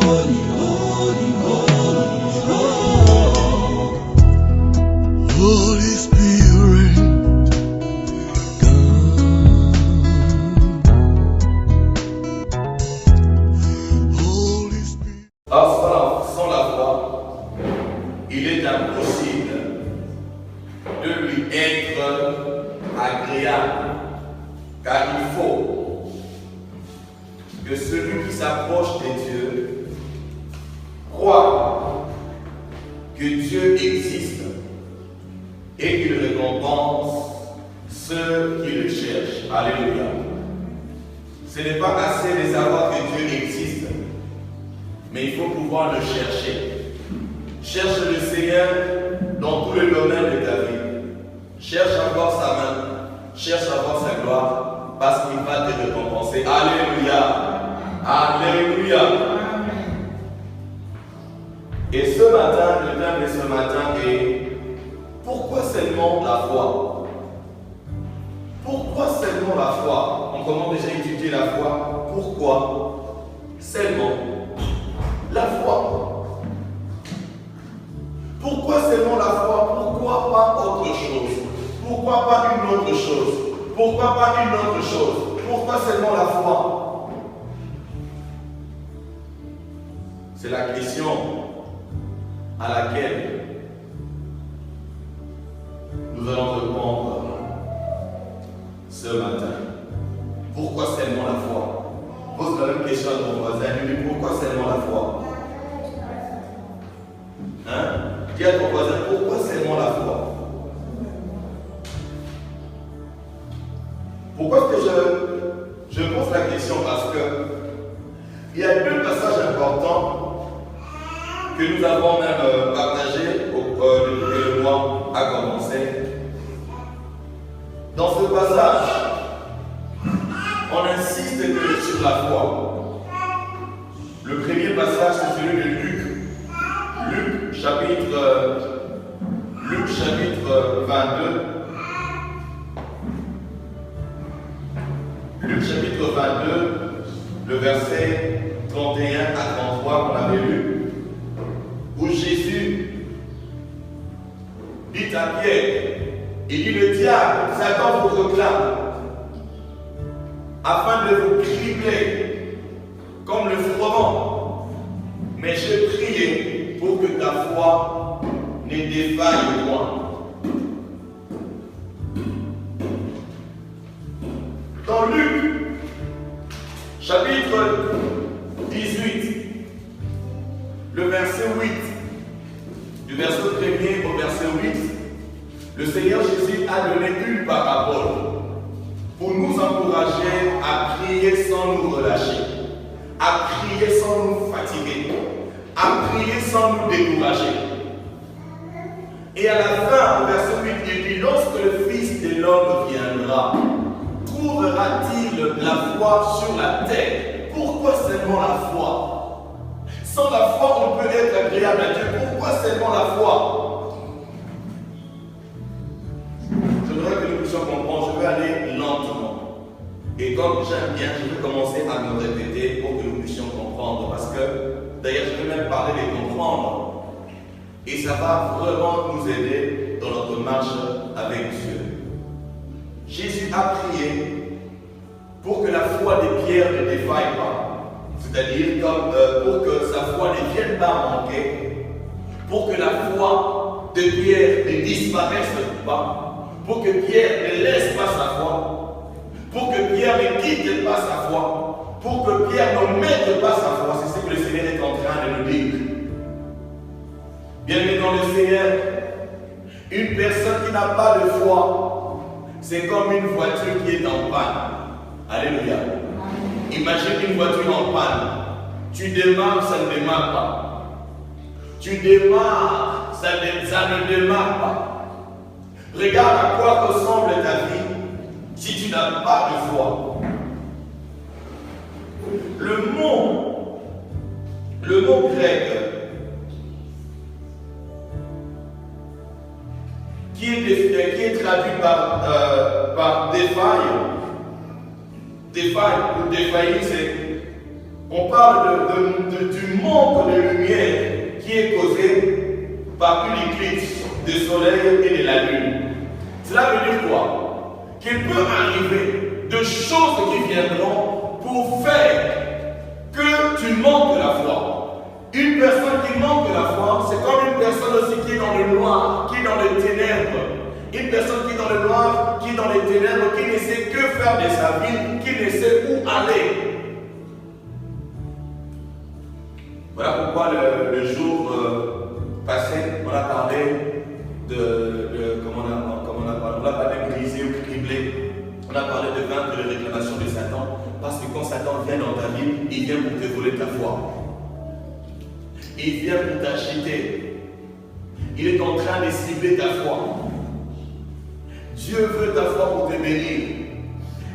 holy, holy, holy, holy. Holy Spirit, come. Holy Spirit. Sans la foi, il est impossible de lui être agréable, car il faut que celui qui s'approche de Dieu croit que Dieu existe et qu'il récompense ceux qui le cherchent. Alléluia. Ce n'est pas assez de savoir que Dieu existe, mais il faut pouvoir le chercher. Cherche le Seigneur dans tous les domaines de ta vie. Cherche à voir sa main, cherche à voir sa gloire, parce qu'il va te récompenser. Alléluia. Alléluia. Et ce matin, le thème de ce matin est pourquoi seulement la foi? Pourquoi seulement la foi? On commence déjà à étudier la foi. Pourquoi seulement la foi? Pourquoi seulement la foi? Pourquoi pas autre chose? Pourquoi pas une autre chose? Pourquoi pas une autre chose? Pourquoi seulement la foi? C'est la question à laquelle nous allons répondre ce matin. Pourquoi seulement la foi? Pose la même question à ton voisin. Lui dis pourquoi seulement la foi? Hein? Dis à ton voisin pourquoi seulement la foi? Pourquoi est-ce que je pose la question? Parce que il y a deux passages importants que nous avons même partagés depuis que le mois a commencé. Dans ce passage, on insiste sur la foi. Le premier passage, c'est celui de Luc. Luc chapitre 22. Luc chapitre 22, le verset 31 à 33 qu'on avait lu, où Jésus dit à Pierre, il dit le diable, Satan vous proclame, afin de vous cribler comme le froment. Mais je priais pour que ta foi ne défaille point. Dans Luc, chapitre 18, le verset 8, du verset 1er au verset 8, le Seigneur Jésus a donné une parabole pour nous encourager à prier sans nous relâcher, à prier sans nous fatiguer, à prier sans nous décourager. Et à la fin, au verset 8, il dit, lorsque le Fils de l'homme viendra, trouvera-t-il la foi sur la terre? Pourquoi seulement la foi? Sans la foi, on peut être agréable à Dieu. Pourquoi seulement la foi? Je voudrais que nous puissions comprendre. Je vais aller lentement. Et comme j'aime bien, je vais commencer à me répéter pour que nous puissions comprendre. Parce que, d'ailleurs, je vais même parler de comprendre. Et ça va vraiment nous aider dans notre marche avec Dieu. Jésus a prié pour que la foi de Pierre ne défaille pas. C'est-à-dire pour que sa foi ne vienne pas manquer, pour que la foi de Pierre ne disparaisse pas, pour que Pierre ne laisse pas sa foi, pour que Pierre ne quitte pas sa foi, pour que Pierre ne mette pas sa foi. C'est ce que le Seigneur est en train de nous dire. Bien-aimé dans le Seigneur, une personne qui n'a pas de foi, c'est comme une voiture qui est en panne. Alléluia. Imagine une voiture en panne. Tu démarres, ça ne démarre pas. Tu démarres, ça ne démarre pas. Regarde à quoi ressemble ta vie si tu n'as pas de foi. Le mot grec qui est traduit par défaille ou défaillir, c'est on parle du manque manque de lumière qui est causé par une éclipse du soleil et de la lune. Cela veut dire quoi? Qu'il peut arriver de choses qui viendront pour faire que tu manques de la foi. Une personne qui manque de la foi, c'est comme une personne aussi qui est dans le noir, qui est dans les ténèbres. Une personne qui est dans le noir, qui est dans les ténèbres, qui ne sait que faire de sa vie, qui ne sait où aller. Voilà pourquoi le jour passé, on a parlé on a parlé de brisé ou criblé. On a parlé de vaincre les réclamations de Satan. Parce que quand Satan vient dans ta vie, il vient pour te voler ta foi. Il vient pour t'agiter. Il est en train de cibler ta foi. Dieu veut ta foi pour te bénir.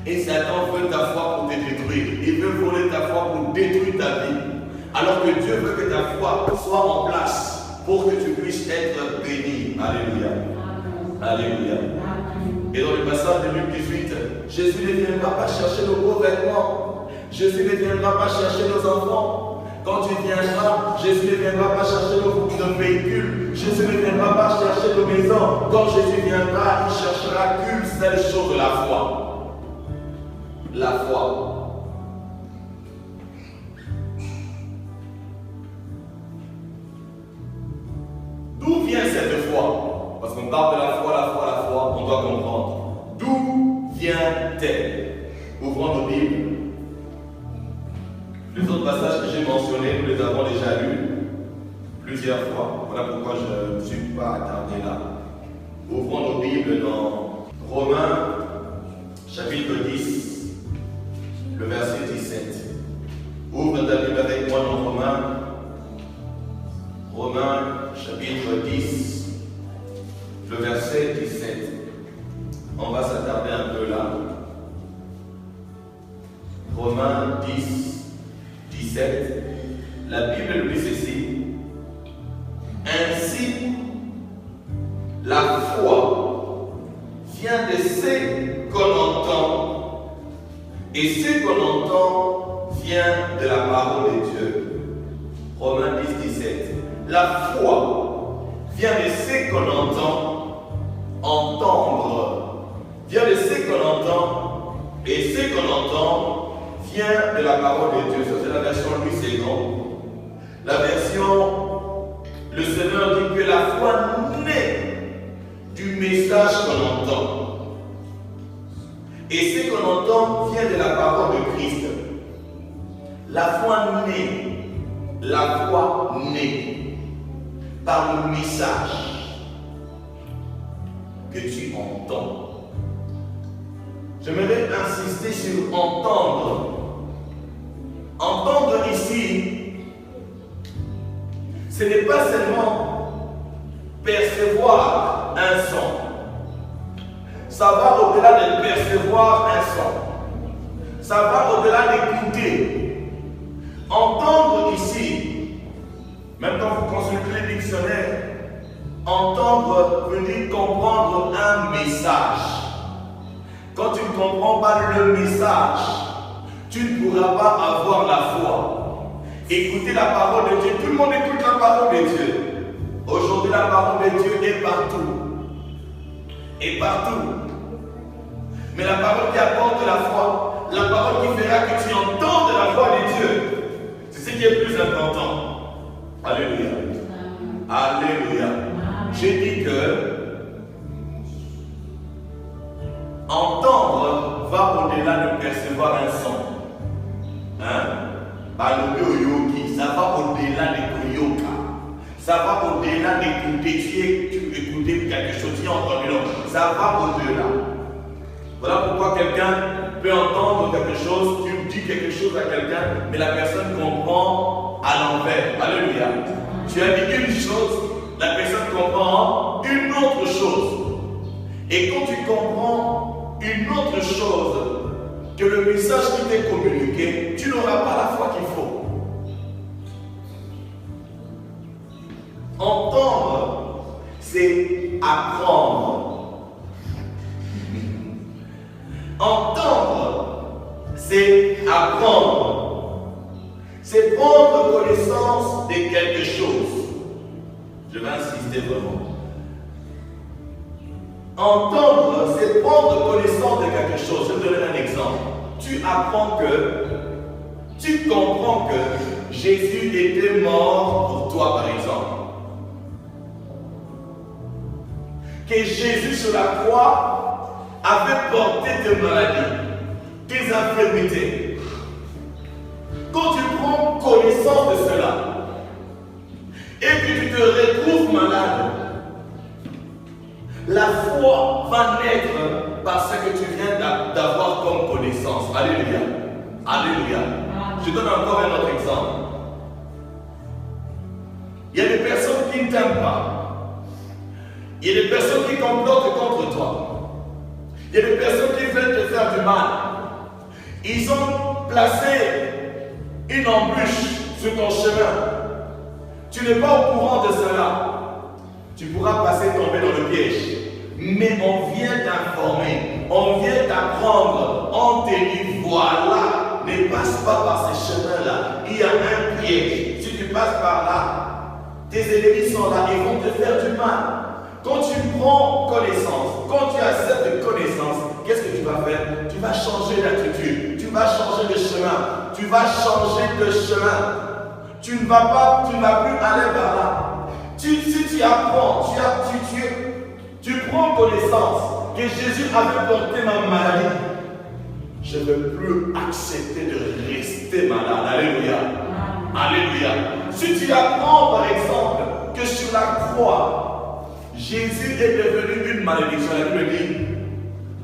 Et Satan veut ta foi pour te détruire. Il veut voler ta foi pour détruire ta vie. Alors que Dieu veut que ta foi soit en place pour que tu puisses être béni. Alléluia. Alléluia. Et dans le passage de Luc 18, Jésus ne viendra pas chercher nos beaux vêtements. Jésus ne viendra pas chercher nos enfants. Quand tu viendras, Jésus ne viendra pas chercher nos véhicules. Jésus ne viendra pas chercher nos maisons. Quand Jésus viendra, il cherchera qu'une seule chose, la foi. La foi. D'où vient cette foi? Parce qu'on parle de la foi, on doit comprendre. D'où vient-elle? Ouvrons nos Bibles. Les autres passages que j'ai mentionnés, nous les avons déjà lus plusieurs fois. Voilà pourquoi je ne suis pas attardé là. Ouvrons nos Bibles dans Romains, chapitre 10, le verset 17. Ouvre ta Bible avec moi dans Romains, chapitre 10, le verset 17. On va s'attarder un peu là. Romains 10, 17. La Bible dit ceci. Ainsi, la foi vient de ce qu'on entend, et ce qu'on entend vient de la parole de Dieu. Romains 10, 17. La foi vient de ce qu'on entendre, vient de ce qu'on entend, et ce qu'on entend vient de la parole de Dieu. Ça, c'est la version Louis II. La version, le Seigneur dit que la foi naît du message qu'on entend. Et ce qu'on entend vient de la parole de Christ. La foi naît par le message que tu entends. J'aimerais insister sur entendre. Entendre ici, ce n'est pas seulement percevoir un son. Ça va au-delà de percevoir un son. Ça va au-delà d'écouter. Entendre ici, même quand vous consultez le dictionnaire, entendre veut dire comprendre un message. Quand tu ne comprends pas le message, tu ne pourras pas avoir la foi. Écoutez la parole de Dieu. Tout le monde écoute la parole de Dieu. Aujourd'hui, la parole de Dieu est partout. Et partout. Mais la parole qui apporte la foi, la parole qui fera que tu entendes la voix de Dieu, c'est ce qui est plus important. Alléluia. Alléluia. J'ai dit que entendre va au-delà de percevoir un son. Ça va au-delà des koyoka. Ça va au-delà d'écouter. Tu écoutais quelque chose, tu as entendu l'autre. Ça va au-delà. Voilà pourquoi quelqu'un peut entendre quelque chose, tu dis quelque chose à quelqu'un, mais la personne comprend à l'envers. Alléluia. Tu as dit une chose, la personne comprend une autre chose. Et quand tu comprends une autre chose que le message qui t'est communiqué, tu n'auras pas la foi qu'il faut. Entendre, c'est apprendre. Entendre, c'est apprendre. c'est prendre connaissance de quelque chose. Je vais insister vraiment. Entendre, c'est prendre connaissance de quelque chose. Je vais te donner un exemple. Tu comprends que Jésus était mort pour toi, par exemple. Que Jésus sur la croix avait porté tes maladies, tes infirmités. Quand tu prends connaissance de cela, et que tu te retrouves malade, la foi va naître par ce que tu viens d'avoir comme connaissance. Alléluia. Alléluia. Je donne encore un autre exemple. Il y a des personnes qui ne t'aiment pas. Il y a des personnes qui complotent contre toi. Il y a des personnes qui veulent te faire du mal. Ils ont placé une embûche sur ton chemin. Tu n'es pas au courant de cela. Tu pourras passer tomber dans le piège. Mais on vient t'informer, on vient t'apprendre, on te dit voilà, ne passe pas par ces chemins-là. Il y a un piège. Si tu passes par là, tes ennemis sont là, ils vont te faire du mal. Quand tu prends connaissance, quand tu as cette connaissance, qu'est-ce que tu vas faire? Tu vas changer d'attitude, tu vas changer de chemin, tu vas changer de chemin. Tu ne vas plus aller par là. Si tu apprends, tu prends connaissance que Jésus avait porté ma maladie, je ne veux plus accepter de rester malade. Alléluia. Alléluia. Si tu apprends par exemple que sur la croix, Jésus est devenu une malédiction, la Bible dit,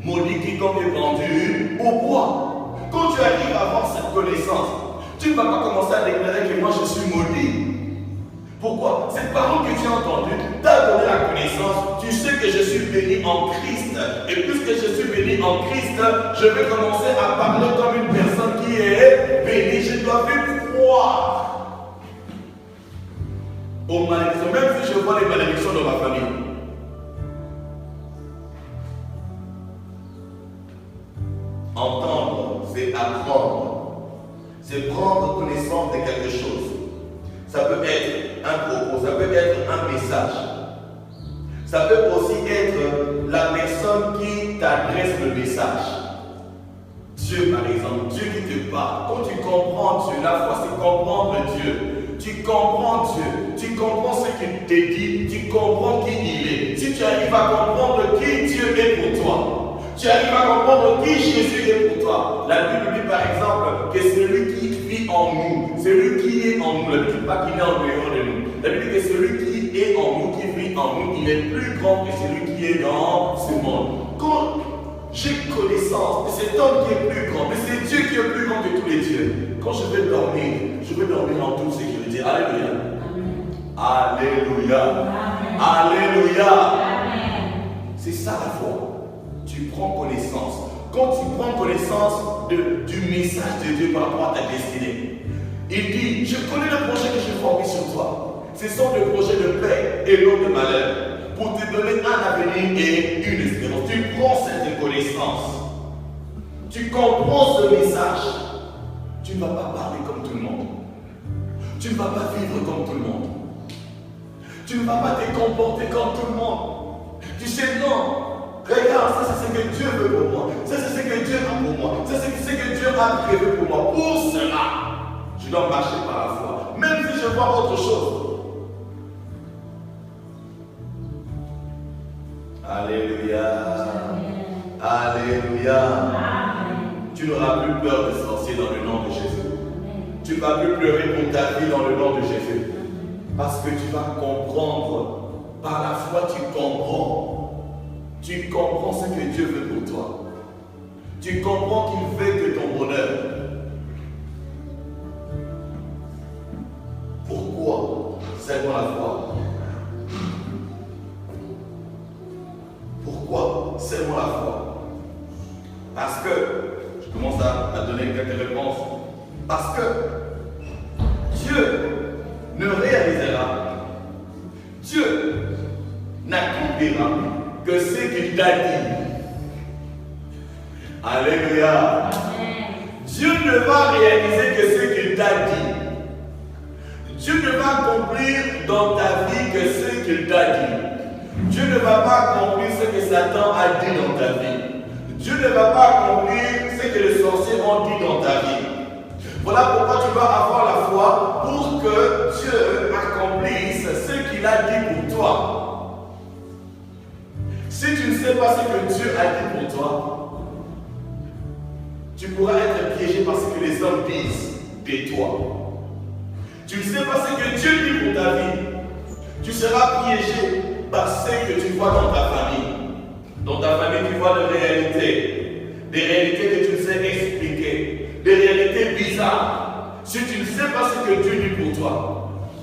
maudit quiconque est pendu au bois. Quand tu arrives à avoir cette connaissance, tu ne vas pas commencer à déclarer que moi je suis maudit. Pourquoi? Cette parole que tu as entendue t'a donné la connaissance. Tu sais que je suis béni en Christ. Et puisque je suis béni en Christ, je vais commencer à parler comme une personne qui est bénie. Je dois plus croire aux malédictions. Même si je vois les malédictions dans ma famille. Entendre, c'est apprendre. C'est prendre connaissance de quelque chose. Ça peut être un propos, ça peut être un message. Ça peut aussi être la personne qui t'adresse le message. Dieu par exemple, Dieu qui te parle. Quand tu comprends Dieu, la foi c'est comprendre Dieu. Tu comprends Dieu, tu comprends ce qu'il te dit, tu comprends qui il est. Si tu arrives à comprendre qui Dieu est pour toi, tu arrives à comprendre qui Jésus est pour toi. La Bible dit par exemple que c'est lui qui vit en nous, c'est lui qui est en nous. La Bible ne dit pas qu'il est en dehors de nous. La Bible dit que celui qui est en nous, qui vit en nous, il est plus grand que celui qui est dans ce monde. Quand j'ai connaissance de cet homme qui est plus grand, mais c'est Dieu qui est plus grand que tous les dieux. Quand je vais dormir en toute sécurité. Alléluia. Alléluia. Alléluia. C'est ça la foi. Tu prends connaissance. Quand tu prends connaissance du message de Dieu par rapport à ta destinée, il dit, je connais le projet que j'ai formé sur toi. Ce sont des projets de paix et non de malheur, pour te donner un avenir et une espérance. Tu prends cette connaissance. Tu comprends ce message. Tu ne vas pas parler comme tout le monde. Tu ne vas pas vivre comme tout le monde. Tu ne vas pas te comporter comme tout le monde. Tu sais, non. Regarde, ça c'est ce que Dieu veut pour moi. Ça c'est ce que Dieu a pour moi. Ça c'est ce que Dieu a prévu pour moi. Pour cela, je dois marcher par la foi. Même si je vois autre chose. Alléluia. Alléluia. Tu n'auras plus peur de sorcier dans le nom de Jésus. Tu ne vas plus pleurer pour ta vie dans le nom de Jésus. Parce que tu vas comprendre. Par la foi, tu comprends. Tu comprends ce que Dieu veut pour toi. Tu comprends qu'il veut que ton bonheur. Pourquoi? Seulement la foi. Pourquoi? Seulement la foi. Parce que, je commence à donner quelques réponses. Parce que Dieu ne réalisera, Dieu n'accomplira que ce qu'il t'a dit. Alléluia. Dieu ne va réaliser que ce qu'il t'a dit. Dieu ne va accomplir dans ta vie que ce qu'il t'a dit. Dieu ne va pas accomplir ce que Satan a dit dans ta vie. Dieu ne va pas accomplir ce que les sorciers ont dit dans ta vie. Voilà pourquoi tu dois avoir la foi pour que Dieu accomplisse ce qu'il a dit pour toi. Si tu ne sais pas ce que Dieu a dit pour toi, tu pourras être piégé par ce que les hommes disent de toi. Tu ne sais pas ce que Dieu dit pour ta vie, tu seras piégé par ce que tu vois dans ta famille. Dans ta famille, tu vois des réalités que tu ne sais expliquer, des réalités bizarres. Si tu ne sais pas ce que Dieu dit pour toi,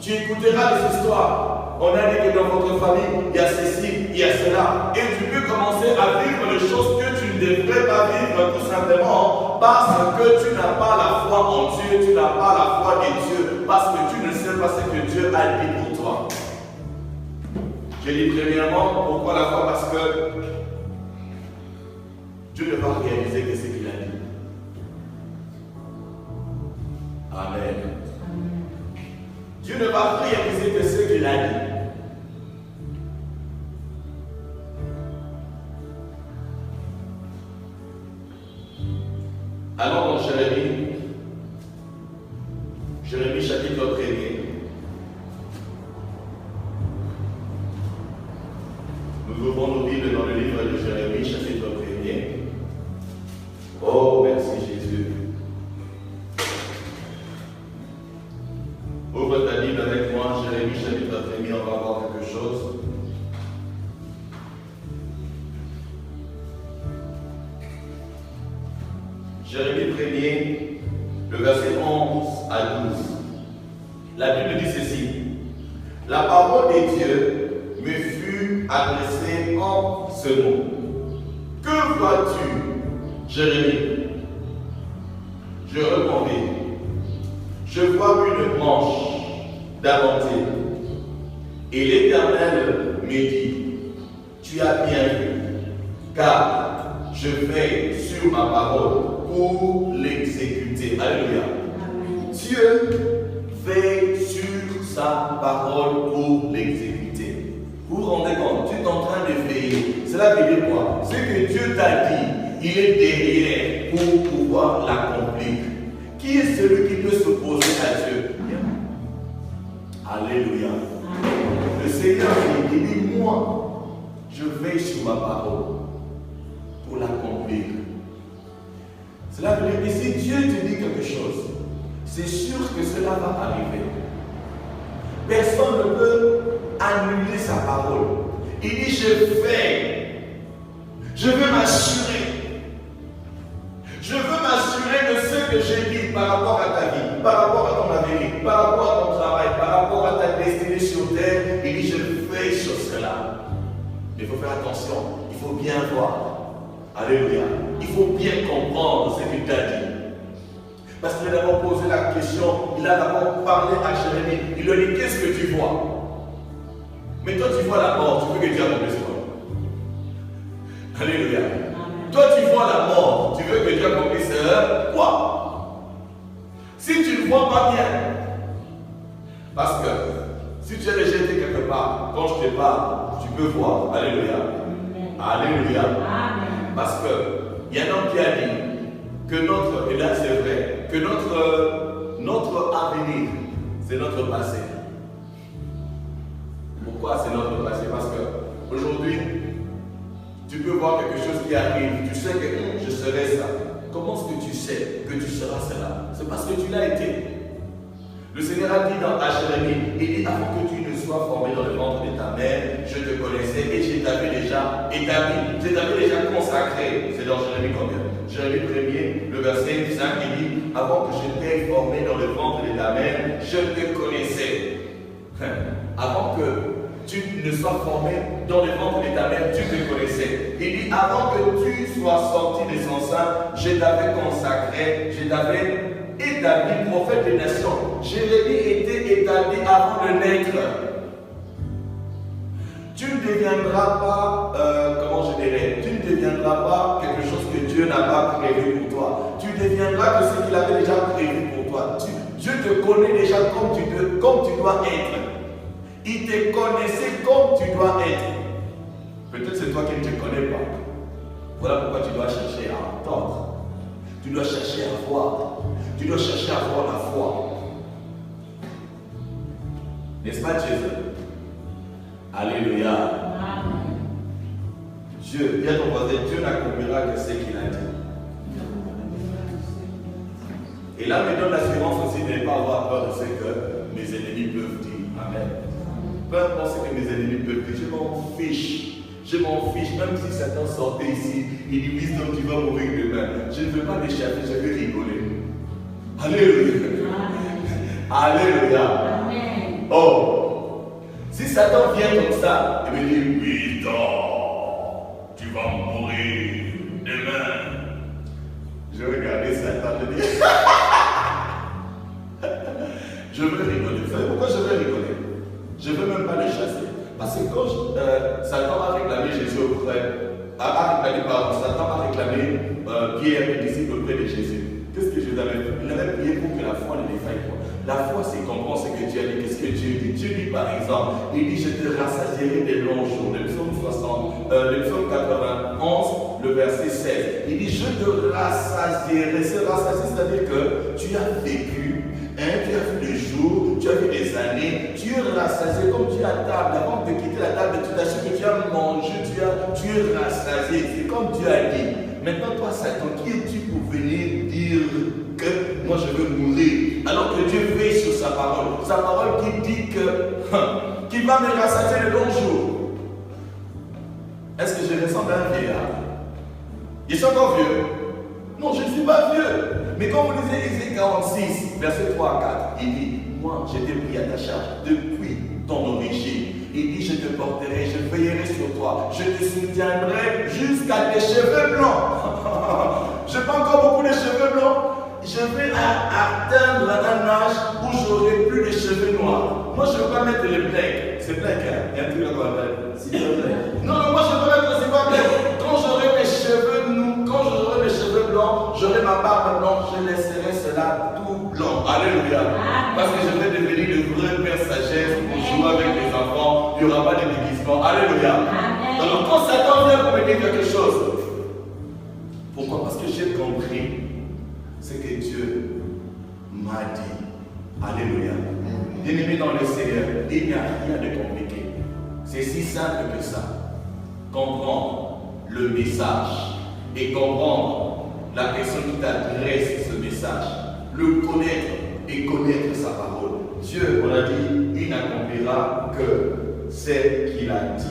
tu écouteras des histoires. On a dit que dans votre famille, il y a ceci, il y a cela. Et tu peux commencer à vivre les choses que tu ne devrais pas vivre tout simplement parce que tu n'as pas la foi en Dieu, tu n'as pas la foi de Dieu, parce que tu ne sais pas ce que Dieu a dit pour toi. Je dis premièrement, pourquoi la foi? Parce que Dieu ne va réaliser que ce qu'il a dit. Amen. Dieu ne va réaliser que ce qu'il a dit. Alors dans Jérémie chapitre 1er, nous ouvrons nos Bibles dans le livre de Jérémie chapitre 1er. Oh, merci Jésus. Ouvre ta Bible avec moi, Jérémie chapitre 1er, on va voir quelque chose. Jérémie 1er, le verset 11 à 12. La Bible dit ceci. La parole de Dieu me fut adressée en ce mot. Que vois-tu, Jérémie? Je répondis. Je vois une branche d'amentier. Et l'Éternel me dit, tu as bien vu, car je veille sur ma parole pour l'exécuter. Alléluia. Dieu veille sur sa parole pour l'exécuter. Vous vous rendez compte, tu es en train de veiller. Cela veut dire quoi? Ce que Dieu t'a dit, il est derrière pour pouvoir l'accomplir. Qui est celui qui peut s'opposer à Dieu? Alléluia. Le Seigneur dit, moi, je veille sur ma parole pour l'accomplir. Cela veut dire que si Dieu te dit quelque chose, c'est sûr que cela va arriver. Personne ne peut annuler sa parole. Il dit, je veille. Je veux m'assurer. Je veux m'assurer de ce que j'ai dit par rapport à ta vie, par rapport à ton avenir, par rapport à ton travail, par rapport à ta destinée sur terre. Il dit, je veille sur cela. Mais il faut faire attention, il faut bien voir. Alléluia. Il faut bien comprendre ce qu'il t'a dit. Parce qu'il a d'abord posé la question, il a d'abord parlé à Jérémie. Il lui a dit, qu'est-ce que tu vois? Mais toi tu vois la mort, tu veux que Dieu accomplisse quoi? Alléluia. Toi tu vois la mort, tu veux que Dieu accomplisse quoi? Si tu ne vois pas bien, parce que si tu es rejeté quelque part, quand je te parle, tu peux voir. Alléluia. Alléluia. Parce qu'il y a un homme qui a dit que notre, et là c'est vrai, que notre avenir, c'est notre passé. Pourquoi c'est notre passé? Parce qu'aujourd'hui, tu peux voir quelque chose qui arrive, tu sais que je serai ça. Comment est-ce que tu sais que tu seras cela? C'est parce que tu l'as été. Le Seigneur a dit dans Jérémie, il dit, avant que tu ne sois formé dans le ventre de ta mère, je te connaissais et je t'avais déjà établi, je t'avais déjà consacré. C'est dans Jérémie combien? Jérémie 1er, le verset 5, il dit, avant que je t'ai formé dans le ventre de ta mère, je te connaissais. Avant que tu ne sois formé dans le ventre de ta mère, tu te connaissais. Il dit, avant que tu sois sorti de son sein, je t'avais consacré, je t'avais établi prophète des nations. Jérémie était établi avant de naître. Tu ne deviendras pas, comment je dirais, tu ne deviendras pas quelque chose que Dieu n'a pas prévu pour toi. Tu deviendras que ce qu'il avait déjà prévu pour toi. Dieu te connaît déjà comme tu dois être. Il te connaissait comme tu dois être. Peut-être c'est toi qui ne te connais pas. Voilà pourquoi tu dois chercher à entendre. Tu dois chercher à voir. Tu dois chercher à avoir la foi. N'est-ce pas Jésus? Alléluia. Dieu, viens ton voisin, Dieu n'accomplira que ce qu'il a dit. Et là, me donne l'assurance aussi de ne pas avoir peur de ce que mes ennemis peuvent dire. Amen. Peu importe ce que mes ennemis peuvent dire, je m'en fiche. Je m'en fiche, même si Satan sortait ici, il dit wisdom, tu vas mourir demain. Je ne veux pas l'échapper, je vais rigoler. Alléluia. Alléluia. Amen. Oh, si Satan vient comme ça, il me dit wisdom, tu vas mourir demain. Je vais regarder Satan, je dis je veux rigoler. Vous savez pourquoi je veux rigoler? Je ne veux même pas le chasser. Parce que quand Satan a réclamé Jésus auprès, Satan a réclamé Pierre, le disciple auprès de Jésus. Qu'est-ce que Jésus avait fait? Il avait prié pour que la foi ne défaille pas. La foi, c'est comprendre ce que Dieu a dit. Qu'est-ce que Dieu dit? Dieu dit par exemple, il dit, je te rassasierai des longs jours. Le psaume 91, le verset 16. Il dit, je te rassasierai. Se rassasier, c'est-à-dire que tu as vécu. Tu as vu des jours, tu as vu des années, tu es rassasié comme tu es à table. Avant de quitter la table, tu t'assures que tu as mangé, tu es rassasié. C'est comme Dieu a dit. Maintenant, toi, Satan, qui es-tu pour venir dire que moi je veux mourir? Alors que Dieu veille sur sa parole. Sa parole qui dit que qu'il va me rassasier le long jour. Est-ce que je ressemble à un vieillard? Je suis encore vieux. Non, je ne suis pas vieux. Mais quand vous lisez Ésaïe 46, verset 3 à 4, il dit, moi, je t'ai pris à ta charge depuis ton origine. Il dit, je te porterai, je veillerai sur toi, je te soutiendrai jusqu'à tes cheveux blancs. Je n'ai pas encore beaucoup de cheveux blancs. Je vais atteindre un âge où j'aurai plus de cheveux noirs. Moi, je ne veux pas mettre les blacks. C'est black, hein? Il y a un truc là qu'on appelle. Non, moi, je veux mettre c'est pas black. Quand j'aurai mes cheveux nus, quand j'aurai mes cheveux blancs, j'aurai ma barbe blanche, je laisserai cela tout blanc. Alléluia. Parce que je vais devenir le vrai père sagesse pour jouer avec mes enfants. Il n'y aura pas de déguisement. Alléluia. Alors, quand Satan vient pour me dire quelque chose, pourquoi? Parce que j'ai compris ce que Dieu m'a dit. Alléluia. Bien-aimé dans le Seigneur, il n'y a rien de compliqué. C'est si simple que ça. Comprendre le message et comprendre la personne qui t'adresse ce message. Le connaître et connaître sa parole. Dieu, on a dit, il n'accomplira que ce qu'il a dit.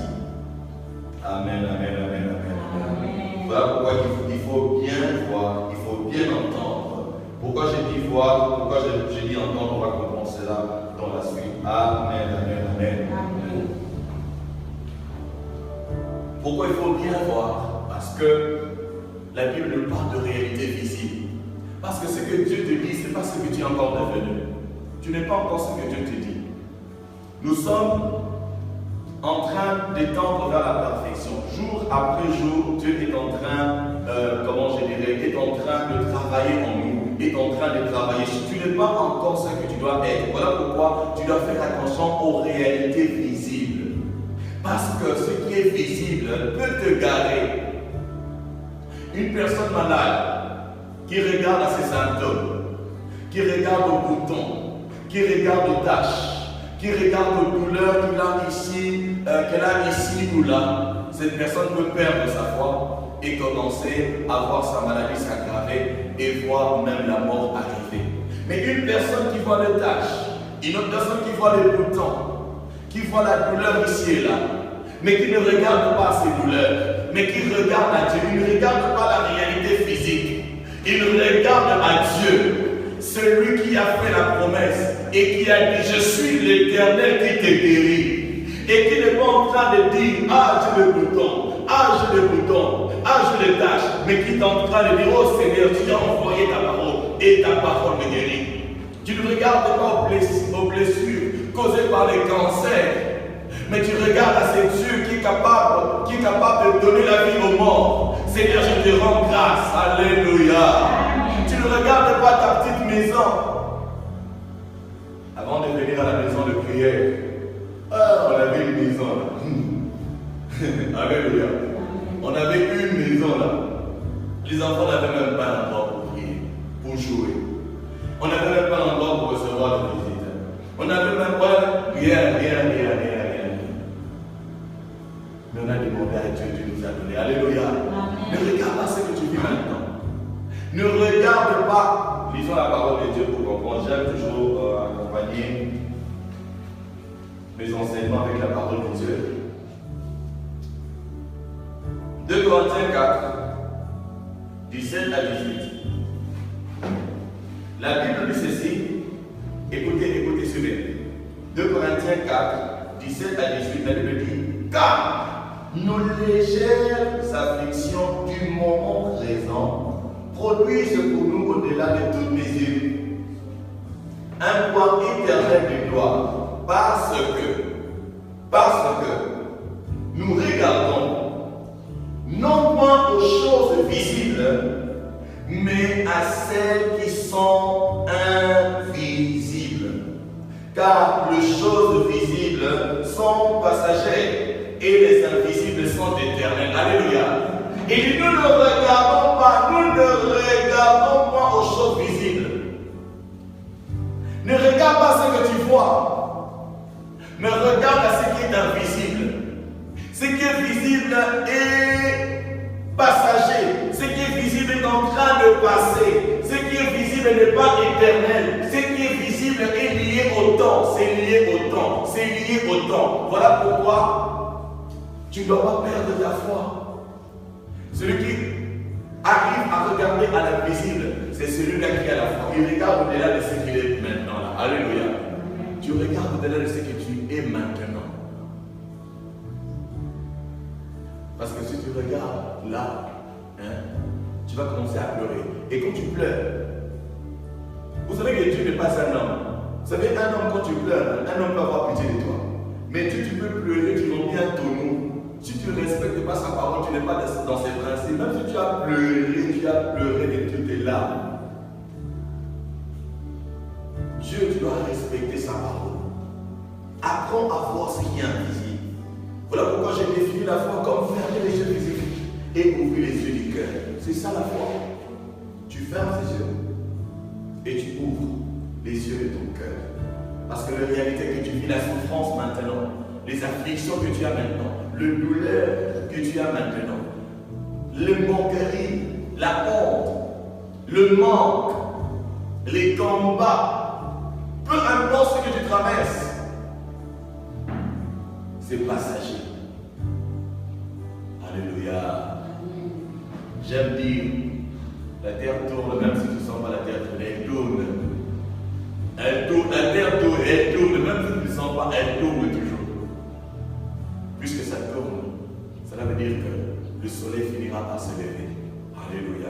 Amen, amen, amen, amen. Voilà pourquoi il faut bien voir, il faut bien entendre. Pourquoi j'ai dit voir, pourquoi j'ai dit entendre, on va comprendre cela dans la suite. Amen, amen, amen. Amen. Pourquoi il faut bien voir? Parce que la Bible nous parle de réalité visible. Parce que ce que Dieu te dit, ce n'est pas ce que tu es encore devenu. Tu n'es pas encore ce que Dieu te dit. Nous sommes en train d'étendre vers la perfection. Jour après jour, Dieu est en train, est en train de travailler en nous, est en train de travailler. Si tu n'es pas encore ce que tu dois être, voilà pourquoi tu dois faire attention aux réalités visibles. Parce que ce qui est visible peut te garer. Une personne malade qui regarde à ses symptômes, qui regarde aux boutons, qui regarde aux taches, qui regarde aux douleurs qu'elle a ici ou là, cette personne peut perdre sa foi et commencer à voir sa maladie s'aggraver et voir même la mort arriver. Mais une personne qui voit les taches, une autre personne qui voit les boutons, qui voit la douleur ici et là, mais qui ne regarde pas ces douleurs, mais qui regarde à Dieu, il ne regarde pas la réalité physique, il regarde à Dieu, celui qui a fait la promesse et qui a dit, je suis l'Éternel qui te guérit. Et qui n'est pas en train de dire, ah j'ai le bouton, ah j'ai le bouton, ah j'ai les tâches, mais qui est en train de dire, oh Seigneur, tu as envoyé ta parole et ta parole me guérit. Tu ne regardes pas aux blessures causées par les cancers, mais tu regardes à ce Dieu qui est capable de donner la vie aux morts. Seigneur, je te rends grâce. Alléluia. Tu ne regardes pas ta petite maison. Avant de venir à la maison de prière, on avait une maison là. Alléluia. On avait une maison là. Les enfants n'avaient même pas d'endroit pour prier, pour jouer. On n'avait même pas d'endroit pour recevoir des visiteurs. On n'avait même pas rien. Mais on a demandé à Dieu, Dieu nous a donné. Alléluia. Ne regarde pas ce que tu vis maintenant. Ne regarde pas. Lisons la parole de Dieu pour comprendre. J'aime toujours accompagner mes enseignements avec la parole de Dieu. 2 Corinthiens 4, 17 à 18. La Bible dit ceci. Écoutez ce verset. 2 Corinthiens 4, 17 à 18. La Bible dit: car nos légères afflictions du moment présent produisent pour nous, au-delà de toute mesure, un poids éternel de gloire, parce que nous regardons non point aux choses visibles, mais à celles qui sont invisibles. Car les choses visibles sont passagères et les invisibles sont éternels. Alléluia. Et nous ne regardons pas aux choses visibles. Ne regarde pas ce que tu vois, mais regarde à ce qui est invisible. Ce qui est visible est passager. Ce qui est visible est en train de passer. Ce qui est visible n'est pas éternel. Ce qui est visible est lié au temps. C'est lié au temps. C'est lié au temps. Voilà pourquoi tu ne dois pas perdre ta foi. Celui qui arrive à regarder à l'invisible, c'est celui-là qui a la foi. Il regarde au-delà de ce qu'il est maintenant. Là. Alléluia. Tu regardes au-delà de ce que tu es maintenant. Parce que si tu regardes là, tu vas commencer à pleurer. Et quand tu pleures, vous savez que Dieu n'est pas un homme. Vous savez, un homme, quand tu pleures, un homme peut avoir pitié de toi. Mais tu peux pleurer, tu vas bien ton nom. Si tu ne respectes pas sa parole, tu n'es pas dans ses principes. Même si tu as pleuré de toutes tes larmes. Dieu, tu dois respecter sa parole. Apprends à voir ce qui est invisible. Voilà pourquoi j'ai défini la foi comme fermer les yeux visibles et ouvrir les yeux du cœur. C'est ça la foi. Tu fermes tes yeux et tu ouvres les yeux de ton cœur. Parce que la réalité que tu vis, la souffrance maintenant, les afflictions que tu as maintenant, le douleur que tu as maintenant, les moqueries, la honte, le manque, les combats, peu importe ce que tu traverses, c'est passager. Alléluia. J'aime dire, la terre tourne, même si tu ne sens pas la terre tourner, elle tourne. Elle tourne, la terre tourne, elle tourne, même si tu ne sens pas, elle tourne toujours. Puisque ça tourne, cela veut dire que le soleil finira par se lever. Alléluia.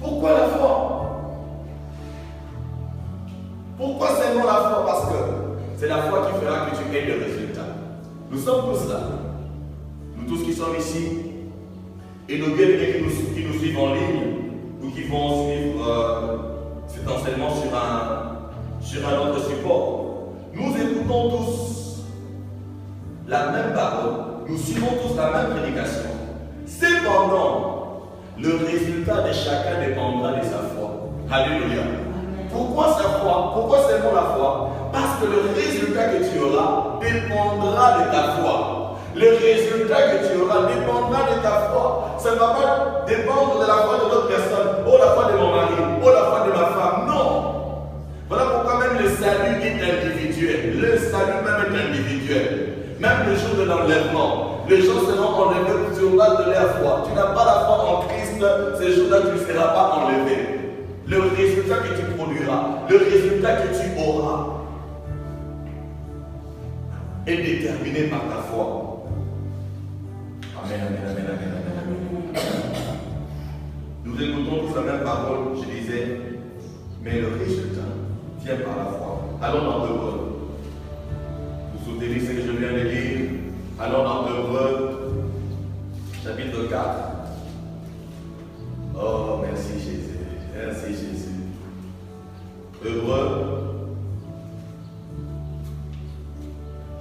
Pourquoi la foi? Pourquoi seulement la foi? Parce que c'est la foi qui fera que tu aies le résultat. Nous sommes tous là. Nous tous qui sommes ici. Et nos bien-aimés qui nous suivent en ligne ou qui vont suivre cet enseignement sur un autre support. Nous écoutons tous la même parole. Nous suivons tous la même prédication. Cependant, le résultat de chacun dépendra de sa foi. Alléluia. Pourquoi sa foi? Pourquoi seulement la foi? Parce que le résultat que tu auras dépendra de ta foi. Le résultat que tu auras dépendra de ta foi. Ça ne va pas dépendre de la foi de d'autres personnes. Oh, la foi de mon mari. Oh, la foi de ma femme. Non. Voilà pourquoi même le salut est individuel. Le salut même est individuel. Même le jour de l'enlèvement, les gens seront enlevés sur base de leur foi. Tu n'as pas la foi en Christ, ce jour-là tu ne seras pas enlevé. Le résultat que tu produiras, le résultat que tu auras, est déterminé par ta foi. Amen, amen, amen, amen, amen, amen. Nous écoutons tous la même parole, je disais, mais le résultat vient par la foi. Allons dans Hébreux. Vous soutenez ce que je viens de lire. Allons dans Hébreux, chapitre 4. Hébreux,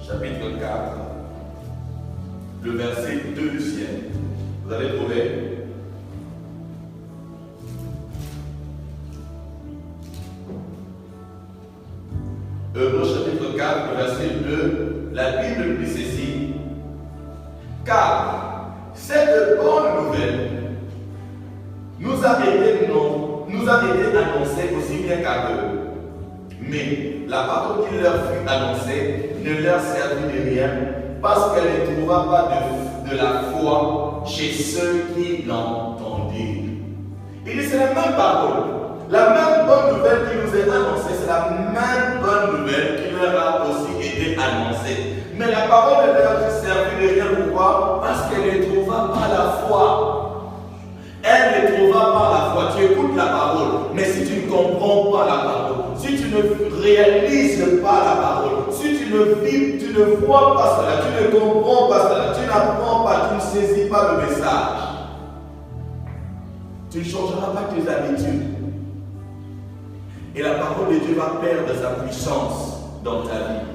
chapitre 4, le verset 2e. Vous allez trouver. Hébreux chapitre 4, verset 2, la Bible dit ceci. Car cette bonne nouvelle nous a été annoncée aussi bien qu'à eux. Mais la parole qui leur fut annoncée ne leur servit de rien parce qu'elle ne trouva pas de la foi chez ceux qui l'entendirent. Il dit c'est la même parole. La même bonne nouvelle qui nous est annoncée, c'est la même bonne nouvelle qui leur a aussi été annoncée. Mais la parole ne leur servit de rien. Pourquoi? Parce qu'elle ne trouva pas la foi. Elle ne trouva pas la foi. Tu écoutes la parole, mais si tu ne comprends pas la parole, si tu ne réalises pas la parole, si tu ne vis, tu ne vois pas cela, tu ne comprends pas cela, tu n'apprends pas, tu ne saisis pas le message, tu ne changeras pas tes habitudes. Et la parole de Dieu va perdre sa puissance dans ta vie.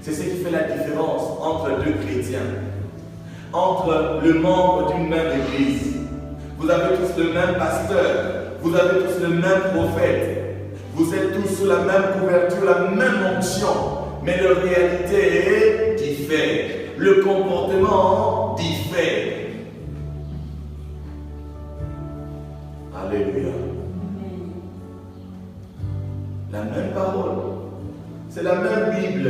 C'est ce qui fait la différence entre deux chrétiens, entre le membre d'une même église. Vous avez tous le même pasteur, vous avez tous le même prophète, vous êtes tous sous la même couverture, la même onction, mais leur réalité diffère, le comportement diffère. Alléluia. La même parole, c'est la même Bible,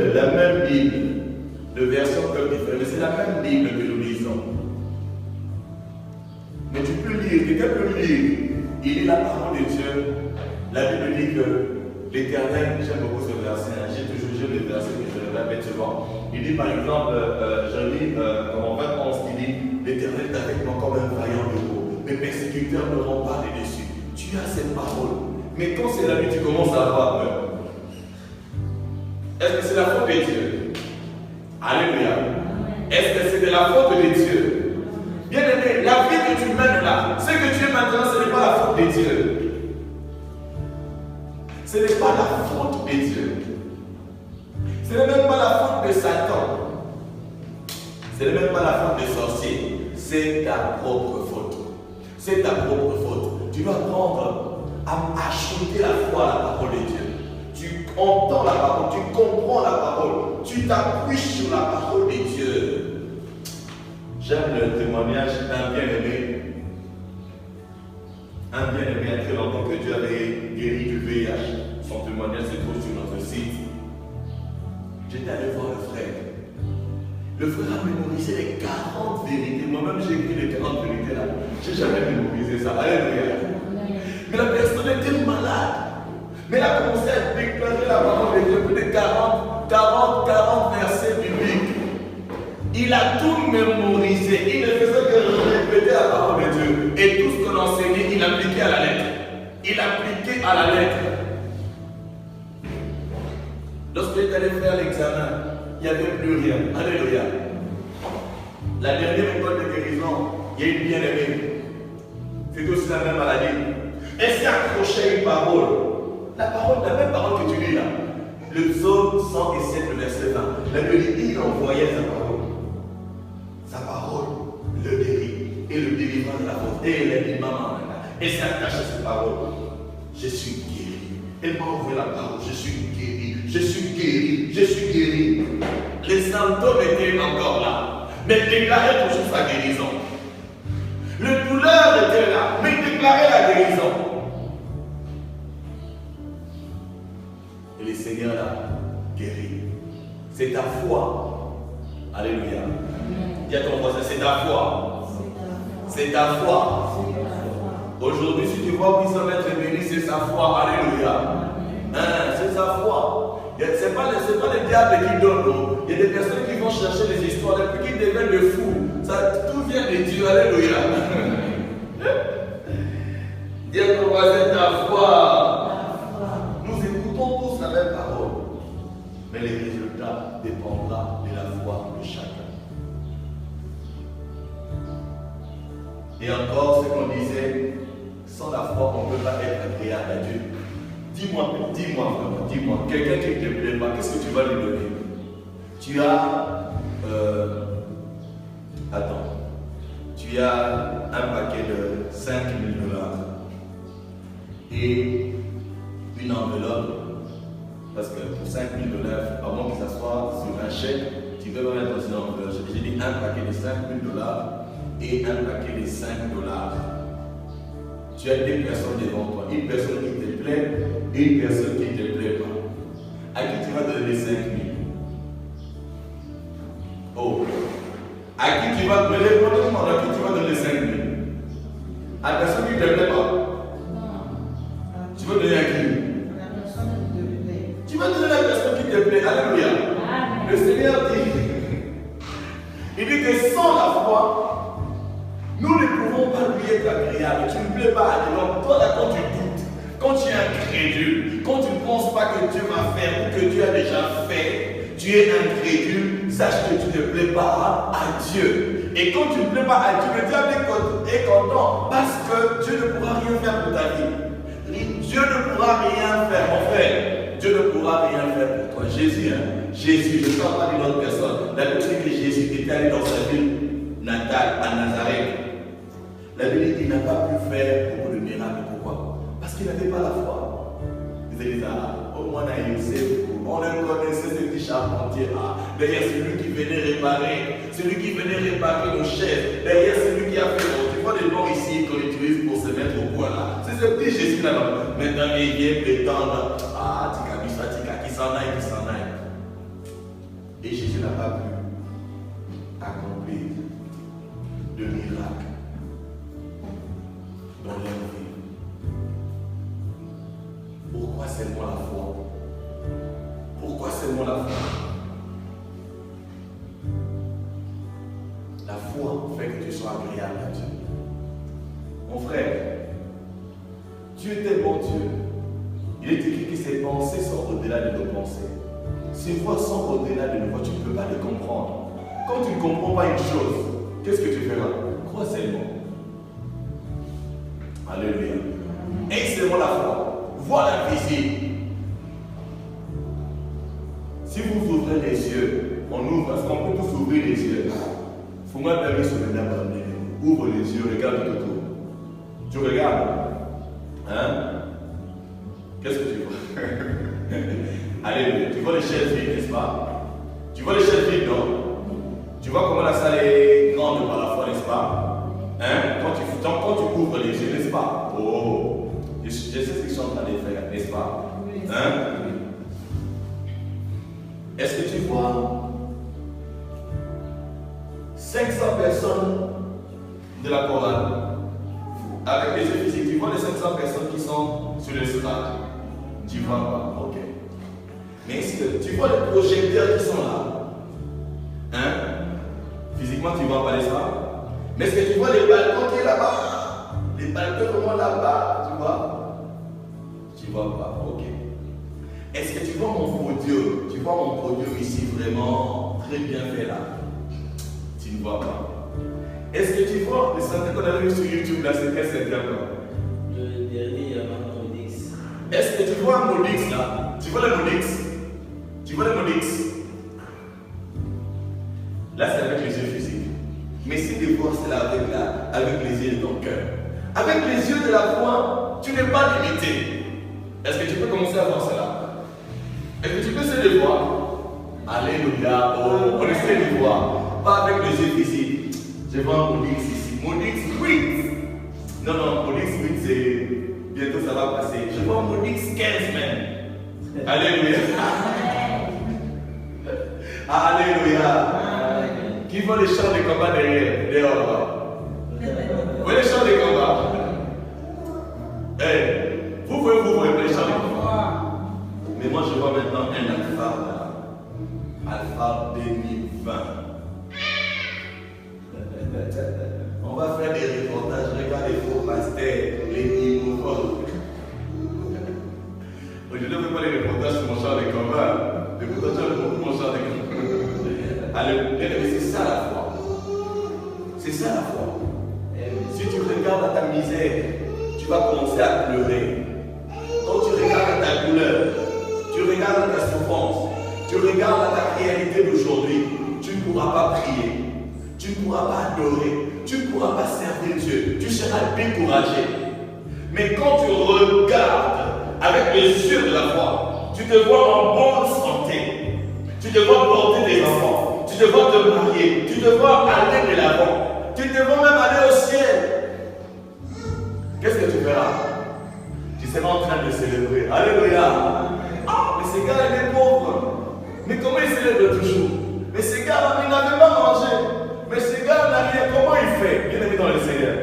de versions peuvent différer, mais c'est la même Bible que nous lisons. Mais tu peux lire, quelqu'un peut lire, il lit la parole de Dieu. La Bible dit que l'Éternel, j'aime beaucoup ce verset, j'ai toujours le verset que je le répète souvent. Il dit par exemple, je lis en 21, il dit, l'Éternel est avec moi comme un vaillant héros, mes persécuteurs n'auront pas les dessus. Tu as cette parole. Mais quand c'est la nuit, tu commences à avoir peur. Est-ce que c'est la faute de Dieu? Alléluia. Est-ce que c'est de la faute de Dieu? Bien aimé, la vie que tu mènes là, ce que tu es maintenant, ce n'est pas la faute de Dieu. Ce n'est pas la faute de Dieu. Ce n'est même pas la faute de Satan. Ce n'est même pas la faute des sorciers. C'est ta propre faute. C'est ta propre faute. Tu dois apprendre à ajouter la foi à la parole de Dieu. Tu entends la parole, tu comprends la parole, tu t'appuies sur la parole de Dieu. J'aime le témoignage d'un bien-aimé. Un bien-aimé, il y a très longtemps que Dieu avait guéri du VIH. Son témoignage se trouve sur notre site. J'étais allé voir le frère. Le frère a mémorisé les 40 vérités. Moi-même, j'ai écrit les 40 vérités là. Je n'ai jamais mémorisé ça. Alléluia. Mais la personne était malade. Mais elle a commencé à déclarer la parole de Dieu, plus de 40 versets bibliques. Il a tout mémorisé. Il ne faisait que répéter la parole de Dieu. Et tout ce qu'on enseignait, il appliquait à la lettre. Il appliquait à la lettre. Lorsqu'il est allé faire l'examen, il n'y avait plus rien. Alléluia. La dernière école de guérison, il y a une bien-aimée. C'est aussi la même maladie. Elle s'est accrochée à une parole. La même parole que tu lis là. Le psaume 107, le verset 20. La Bible dit, il envoyait sa parole. Sa parole le guérit et le délivra de la faute. Et elle a dit, maman, elle s'est attachée à cette parole. Je suis guéri. Elle m'a ouvert la parole. Je suis guéri. Je suis guéri. Je suis guéri. Les symptômes étaient encore là. Mais il déclarait toujours sa guérison. Le douleur était là. Mais il déclarait la guérison. Et le Seigneur l'a guéri. C'est ta foi. Alléluia. Dis à ton voisin, c'est ta foi. C'est ta foi. Aujourd'hui, si tu vois puissant être béni, c'est sa foi. Alléluia. Hein, c'est sa foi. Ce n'est pas le diable qui donne l'eau. Il y a des personnes qui vont chercher des histoires et puis qui deviennent de fous. Tout vient de Dieu. Alléluia. Dis à ton voisin, ta foi. Nous écoutons tous la même parole. Mais les résultats dépendront de la foi de chacun. Et encore, ce qu'on disait, sans la foi, on ne peut pas être agréable à Dieu. dis-moi, quelqu'un qui ne te plaît pas, qu'est-ce que tu vas lui donner? Tu as, tu as un paquet de 5 000 $ et une enveloppe, parce que pour 5 000 $, avant qu'il s'assoie sur un chèque, tu peux pas mettre dans une enveloppe. J'ai dit un paquet de 5 000 $ et un paquet de 5 $. Tu as deux personnes devant toi, une personne qui te plaît et une personne qui ne te plaît pas. À qui tu vas donner les 5 000? Oh. À qui tu vas donner, à qui tu vas donner les 5 000? À la personne qui ne te plaît pas? Non. Tu vas donner à qui? La personne qui te plaît. Tu vas donner à la personne qui te plaît. Alléluia. Le Seigneur dit, il dit que sans la foi, nous ne pouvons pas lui être agréables. Tu ne plais pas à Dieu. Donc, toi, là, quand tu doutes, quand tu es incrédule, quand tu ne penses pas que Dieu va faire ou que Dieu a déjà fait, tu es incrédule, sache que tu ne plais pas à Dieu. Et quand tu ne plais pas à Dieu, le diable est content parce que Dieu ne pourra rien faire pour ta vie. Dieu ne pourra rien faire, mon frère. Dieu ne pourra rien faire pour toi. Jésus, Jésus, je ne parle pas d'une autre personne. La Bible dit que Jésus était allé dans sa ville natale, à Nazareth. La Bible dit qu'il n'a pas pu faire beaucoup de miracles. Pourquoi? Parce qu'il n'avait pas la foi. Vous allez dire, au moins on le connaissait, ce petit charpentier là. Derrière celui qui venait réparer nos chaises. Derrière celui qui a fait, tu vois les noms ici qu'on utilise pour se mettre au point là. C'est ce petit Jésus là. Maintenant il vient prétendre, qui s'en aille. Et Jésus n'a pas pu accomplir de miracle dans leur vie. Pourquoi seulement la foi? Pourquoi seulement la foi? La foi fait que tu sois agréable à Dieu. Mon frère, Dieu est tellement Dieu. Il est écrit que ses pensées sont au-delà de nos pensées. Ses voix sont au-delà de nos voix, tu ne peux pas les comprendre. Quand tu ne comprends pas une chose, qu'est-ce que tu feras? Crois seulement. Alléluia. Et seulement la foi. Vois l'invisible. Si vous ouvrez les yeux, on ouvre, parce qu'on peut tous ouvrir les yeux. Faut-moi permis sur le diable. Ouvre les yeux, regarde tout autour. Tu regardes. Hein? Qu'est-ce que tu vois? Alléluia. Tu vois les chaises vides, n'est-ce pas? Tu vois les chaises vides, non? Tu vois comment la salle est grande par la foi, n'est-ce pas? Hein? Quand tu ouvres les yeux, n'est-ce pas? Oh! Je sais ce qu'ils sont en train de faire, n'est-ce pas? Hein? Est-ce que tu vois 500 personnes de la chorale avec les yeux physiques? Tu vois les 500 personnes qui sont sur le stade? Tu vois pas? Ok. Mais est-ce que tu vois les projecteurs qui sont là? Hein? Physiquement, tu vois pas, n'est-ce pas? Mais est-ce que tu vois les balcons qui est là-bas? Les balcons comment là-bas? Tu vois? Tu vois pas? Ok. Est-ce que tu vois mon podium? Tu vois mon podium ici vraiment très bien fait là? Tu ne vois pas. Est-ce que tu vois le centre qu'on a vu sur YouTube là? C'est quel centre encore? Le dernier, il y a un Modix. Est-ce que tu vois un Modix là? Tu vois le Modix? Tu vois le Modix? Là c'est avec les yeux physiques. Mais si tu vois c'est là avec les yeux de ton cœur. Avec les yeux de la foi, tu n'es pas limité. Est-ce que tu peux commencer à voir cela? Est-ce que tu peux essayer de voir? Alléluia. Oh, on essaie de voir. Pas avec les yeux physiques. Je vois un Modix ici. Modix 8. Non, Modix 8 c'est... Bientôt ça va passer. Je vois un Modix 15 même. Alléluia. Alléluia. Qui voit les chants de combat derrière? Dehors. Vous voyez les chants de combat? Hey, vous voyez les chants de combat? Mais moi je vois maintenant un alpha là. Alpha 2020. On va faire des reportages, regarde les faux pasteurs, les immobiles. Je ne fais pas les reportages sur mon char de combat. Les reportages sur mon char de combat. C'est ça la foi. C'est ça la foi. Si tu regardes à ta misère, tu vas commencer à pleurer. Quand tu regardes à ta ta douleur, tu regardes ta souffrance, tu regardes ta réalité d'aujourd'hui, tu ne pourras pas prier, tu ne pourras pas adorer, tu ne pourras pas servir Dieu, tu seras découragé. Mais quand tu regardes avec les yeux de la foi, tu te vois en bonne santé, tu te vois porter des enfants, tu te vois te marier, tu te vois aller de l'avant, tu te vois même aller au ciel. Qu'est-ce que tu feras? Tu seras en train de célébrer. Alléluia. Ah, mais ce gars, il est pauvre. Mais comment il célèbre toujours? Mais ce gars, il n'avait pas mangé. Mais ce gars n'a rien. Comment il fait? Bien aimé dans le Seigneur.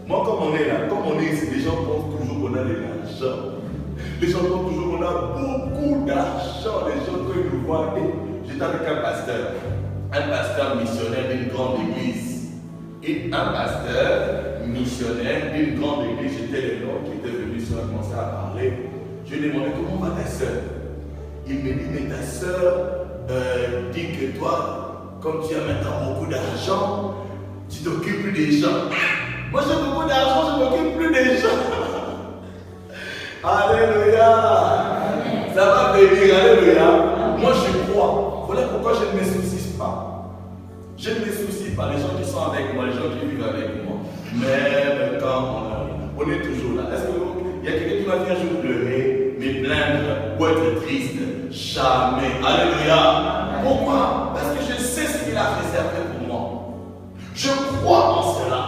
Moi, comme on est là, comme on est ici, les gens pensent toujours qu'on a de l'argent. Les gens pensent toujours qu'on a beaucoup d'argent. Les gens, quand ils nous voient, j'étais avec un pasteur missionnaire d'une grande église. Et un pasteur missionnaire d'une grande église, j'étais le nom qui était venu sur a commencé à parler. Je lui ai demandé comment va ta soeur. Il me dit, mais ta soeur dit que toi, comme tu as maintenant beaucoup d'argent, tu t'occupes plus des gens. Moi j'ai beaucoup d'argent, je ne m'occupe plus des gens. Alléluia. Ça va bénir, alléluia. Moi je crois. Voilà pourquoi je ne me soucie pas. Je ne me soucie pas. Les gens qui sont avec moi, les gens qui vivent avec moi. Même quand on est toujours là. Est-ce qu'il y a quelqu'un qui m'a dit un jour pleurer, me plaindre ou être triste? Jamais. Alléluia. Pourquoi? Parce que je sais ce qu'il a réservé pour moi. Je crois en cela.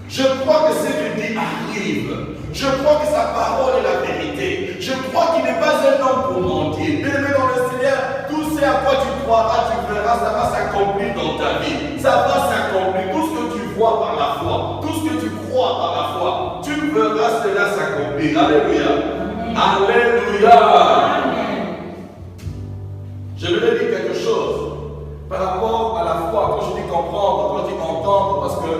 Je crois que ce qu'il dit arrive. Je crois que sa parole est la vérité. Je crois qu'il n'est pas un homme pour mentir. Bien-aimé dans le Seigneur, tout ce à quoi tu croiras, tu verras, ça va s'accomplir dans ta vie. Ça va s'accomplir. Tout ce que tu vois par la foi, tout ce que tu crois par la foi, tu verras cela s'accomplir. Alléluia. Alléluia. Je voudrais dire quelque chose par rapport à la foi. Quand je dis comprendre, quand je dis entendre, parce que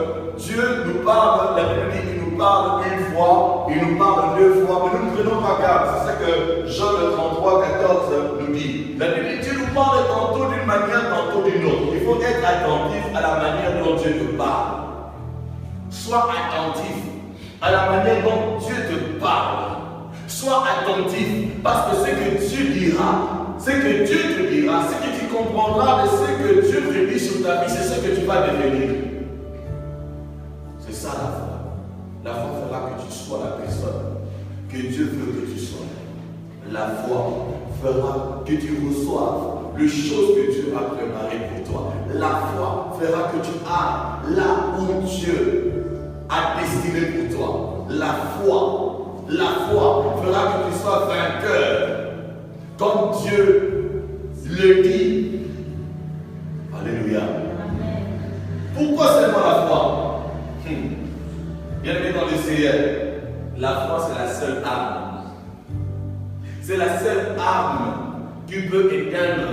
Dieu nous parle, la Bible dit qu'il nous parle une fois, il nous parle deux fois, mais nous ne prenons pas garde. C'est ça que Jean le 33, 14 nous dit. La Bible dit, Dieu nous parle tantôt d'une manière, tantôt d'une autre. Il faut être attentif à la manière dont Dieu nous parle. Sois attentif à la manière dont Dieu te parle. Sois attentif, parce que ce que Dieu dira, ce que Dieu te dira, ce que tu comprendras de ce que Dieu te dit sur ta vie, c'est ce que tu vas devenir. C'est ça la foi. La foi fera que tu sois la personne que Dieu veut que tu sois. La foi fera que tu reçoives les choses que Dieu a préparées pour toi. La foi fera que tu ailles là où Dieu a destiné pour toi. La foi fera que tu sois vainqueur. Comme Dieu le dit. Alléluia. Pourquoi seulement la foi? Bien aimé dans le Seigneur, la foi c'est la seule arme. C'est la seule arme qui peut éteindre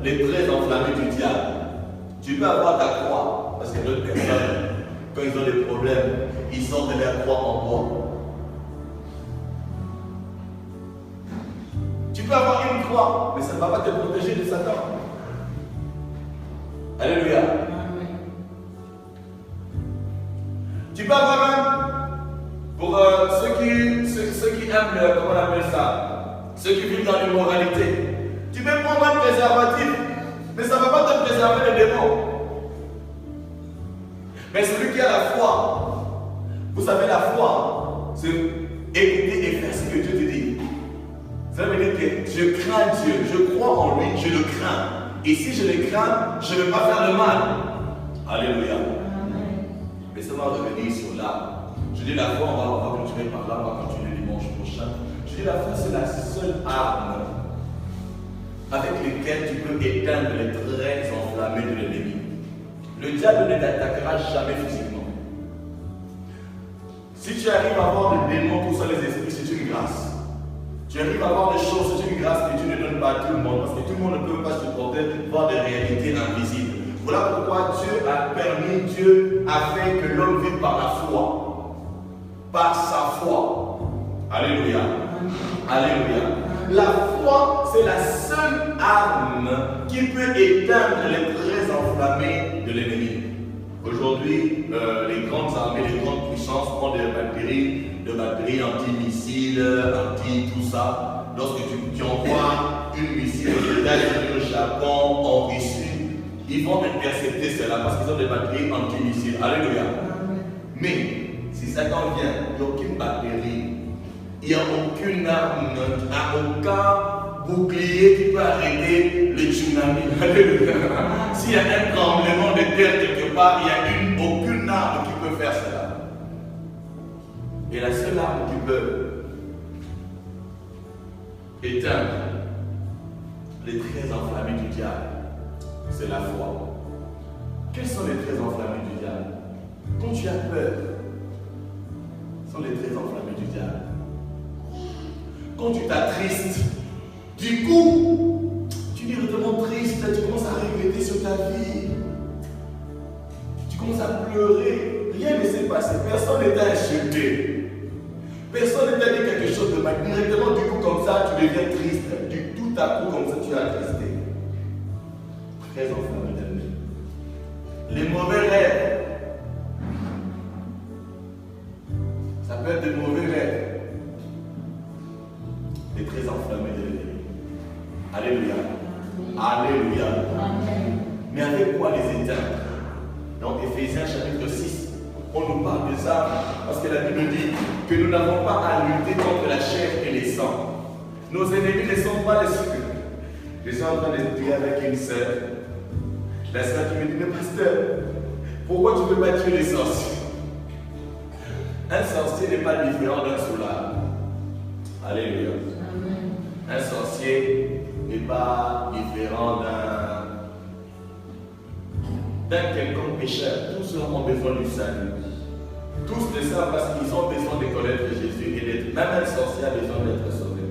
les traits enflammés du diable. Tu peux avoir ta croix, parce que d'autres personnes, quand ils ont des problèmes, ils sortent de leur croix en bois. Tu peux avoir une croix, mais ça ne va pas te protéger de Satan. Alléluia. Tu peux avoir un, pour ceux qui aiment, comment on appelle ça, ceux qui vivent dans l'immoralité. Tu peux prendre un préservatif, mais ça ne va pas te préserver des démons. Mais celui qui a la foi, vous savez, la foi, c'est écouter et faire ce que Dieu te dit. Ça veut dire que je crains Dieu, je crois en lui, je le crains. Et si je le crains, je ne vais pas faire le mal. Alléluia. Laissez-moi revenir sur l'âme. Je dis la foi, on va continuer par là, on va continuer dimanche prochain. Je dis la foi, c'est la seule arme avec laquelle tu peux éteindre les traits enflammés de l'ennemi. Le diable ne t'attaquera jamais physiquement. Si tu arrives à avoir des démons pour ça, les esprits, c'est une grâce. Tu arrives à voir des choses, c'est une grâce que Dieu ne donne pas à tout le monde, parce que tout le monde ne peut pas supporter voir des réalités invisibles. Voilà pourquoi Dieu a permis, Dieu a fait que l'homme vive par la foi. Par sa foi. Alléluia. Alléluia. La foi, c'est la seule arme qui peut éteindre les traits enflammés de l'ennemi. Aujourd'hui, les grandes armées, les grandes puissances ont des batteries de batterie anti-missile, anti-tout ça. Lorsque tu envoies une missile aux États-Unis, au Japon, en Russie, ils vont intercepter cela parce qu'ils ont des batteries anti-missiles. Alléluia. Mais si Satan vient, il n'y a aucune batterie, il n'y a aucune arme, aucun bouclier qui peut arrêter le tsunami. Alléluia. S'il y a un tremblement de terre quelque part, il n'y a aucune arme qui peut faire cela. Et la seule arme qui peut éteindre les traits enflammés du diable, c'est la foi. Quels sont les traits enflammés du diable? Quand tu as peur, ce sont les traits enflammés du diable. Quand tu t'attristes, du coup, tu es vraiment triste, tu commences à regretter sur ta vie. Tu commences à pleurer. Rien ne s'est passé. Personne ne t'a insulté. Personne ne t'a dit quelque chose de mal. Directement, du coup, comme ça, tu deviens triste. Du tout à coup, comme ça, tu es attristé. Très enflammé d'elle-même. Les mauvais rêves. Ça peut être des mauvais rêves. Les très enflammés de l'ennemi. Alléluia. Alléluia. Amen. Mais avec quoi les éteindre? Dans Éphésiens chapitre 6, on nous parle des armes. Parce que la Bible dit que nous n'avons pas à lutter contre la chair et les sangs. Nos ennemis ne sont pas les cieux. Je suis en train de dire avec une sœur. La sœur qui me dit, mais pasteur, pourquoi tu ne peux pas tuer les sorciers? Un sorcier n'est pas différent d'un soulard. Alléluia. Un sorcier n'est pas différent d'un quelconque pécheur. Tous ont besoin du salut. Tous le savent parce qu'ils ont besoin de connaître Jésus et d'être. Même un sorcier a besoin d'être sauvé.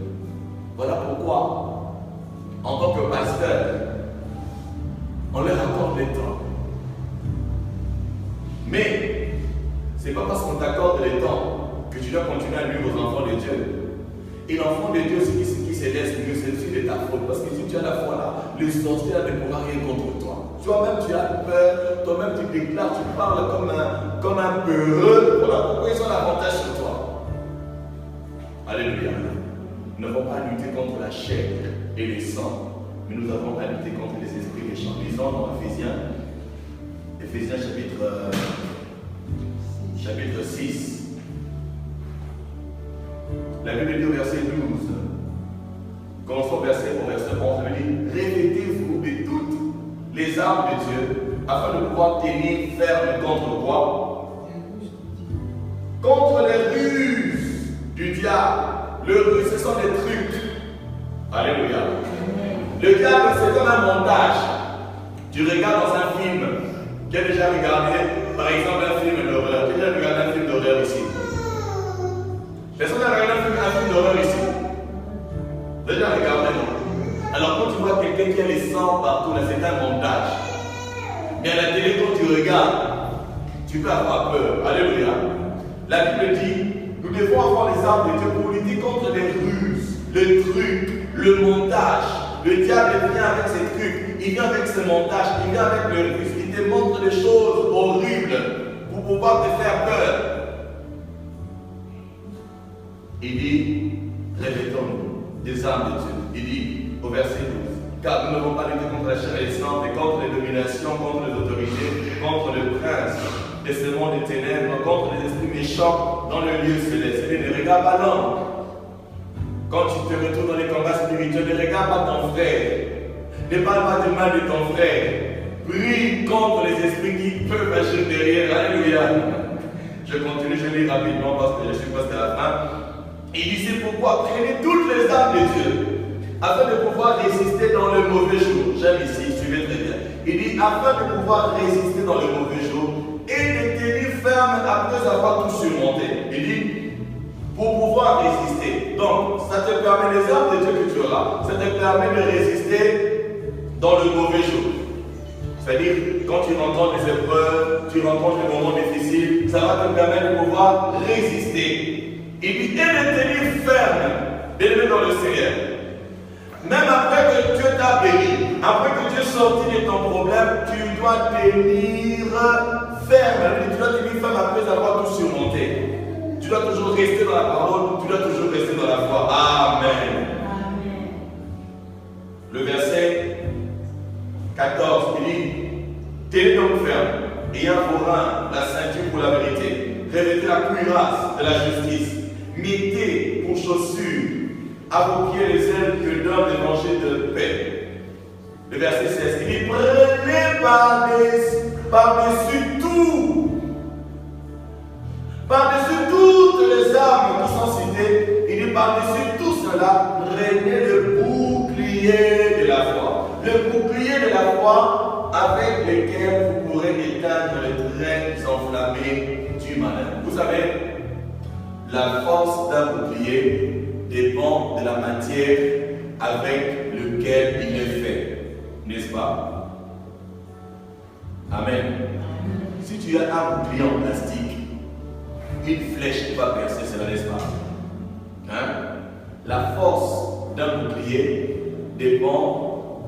Voilà pourquoi, en tant que pasteur, on leur accorde le temps. Mais ce n'est pas parce qu'on t'accorde le temps que tu dois continuer à nuire aux enfants de Dieu. Et l'enfant de Dieu, ce qui se laisse mieux, c'est aussi de ta faute. Parce que si tu as la foi là, le sorcier ne pourra rien contre toi. Toi-même, tu as peur, toi-même, tu déclares, tu parles comme un peureux. Voilà pourquoi ils ont l'avantage sur toi. Alléluia. Nous n'avons pas à lutter contre la chair et les sangs, mais nous avons à lutter contre les esprits méchants. Lisons dans Éphésiens chapitre 6. La Bible dit au verset 12, commençons au verset 11, elle dit, revêtez-vous de toutes les armes de Dieu, afin de pouvoir tenir ferme contre quoi? Contre les ruses du diable. Le ruse, ce sont des trucs. Alléluia. Le diable, c'est comme un montage. Tu regardes dans un film, qui a déjà regardé, par exemple, un film d'horreur. Qui a déjà regardé un film d'horreur ici? Personne n'a regardé un film d'horreur ici? Déjà regardé, non? Alors quand tu vois quelqu'un qui a les sangs partout, là, c'est un montage. Mais à la télé, quand tu regardes, tu peux avoir peur. Alléluia. La Bible dit, nous devons avoir les armes de Dieu pour lutter contre les ruses, les trucs, le montage. Le diable vient avec ses trucs, il vient avec ses montages, il vient avec le ruse, il te montre des choses horribles pour pouvoir te faire peur. Il dit, revêtons-nous des armes de Dieu. Il dit au verset 12, car nous n'avons pas lutté contre la chair et le sang, mais contre les dominations, contre les autorités, contre le prince de ce monde des ténèbres, contre les esprits méchants dans le lieu céleste. Et ne regarde pas l'homme. Quand tu te retrouves dans les combats spirituels, ne regarde pas ton frère. Ne parle pas du mal de ton frère. Prie contre les esprits qui peuvent agir derrière. Alléluia. Je continue, je lis rapidement parce que je suis presque à la fin. Il dit, c'est pourquoi prenez toutes les armes de Dieu, afin de pouvoir résister dans le mauvais jour. J'aime ici, suivez très bien. Il dit, afin de pouvoir résister dans le mauvais jour et de tenir ferme après avoir tout surmonté. Il dit, pour pouvoir résister. Donc, ça te permet, les armes de Dieu que tu auras, ça te permet de résister dans le mauvais jour. C'est-à-dire, quand tu rencontres des épreuves, tu rencontres des moments difficiles, ça va te permettre de pouvoir résister. Il dit, et de tenir ferme, d'élever dans le Seigneur. Même après que Dieu t'a béni, après que Dieu est sorti de ton problème, tu dois tenir ferme. Tu dois tenir ferme après avoir tout surmonté. Tu dois toujours rester dans la parole, tu dois toujours rester dans la foi. Amen. Le verset 14, il dit, tenez donc ferme, ayant vos reins la ceinture pour la vérité, revêtez la cuirasse de la justice, mettez pour chaussures à vos pieds les ailes que donne l'évangile de paix. Le verset 16, il dit, prenez par-dessus tout, par-dessus toutes les armes qui sont citées, il dit par-dessus tout cela, prenez le bouclier de la foi. Le bouclier de la foi avec lequel vous pourrez éteindre les traits enflammés du malin. Vous savez, la force d'un bouclier dépend de la matière avec laquelle il est fait, n'est-ce pas? Amen. Si tu as un bouclier en plastique, une flèche va percer cela, n'est-ce pas? Hein? La force d'un bouclier dépend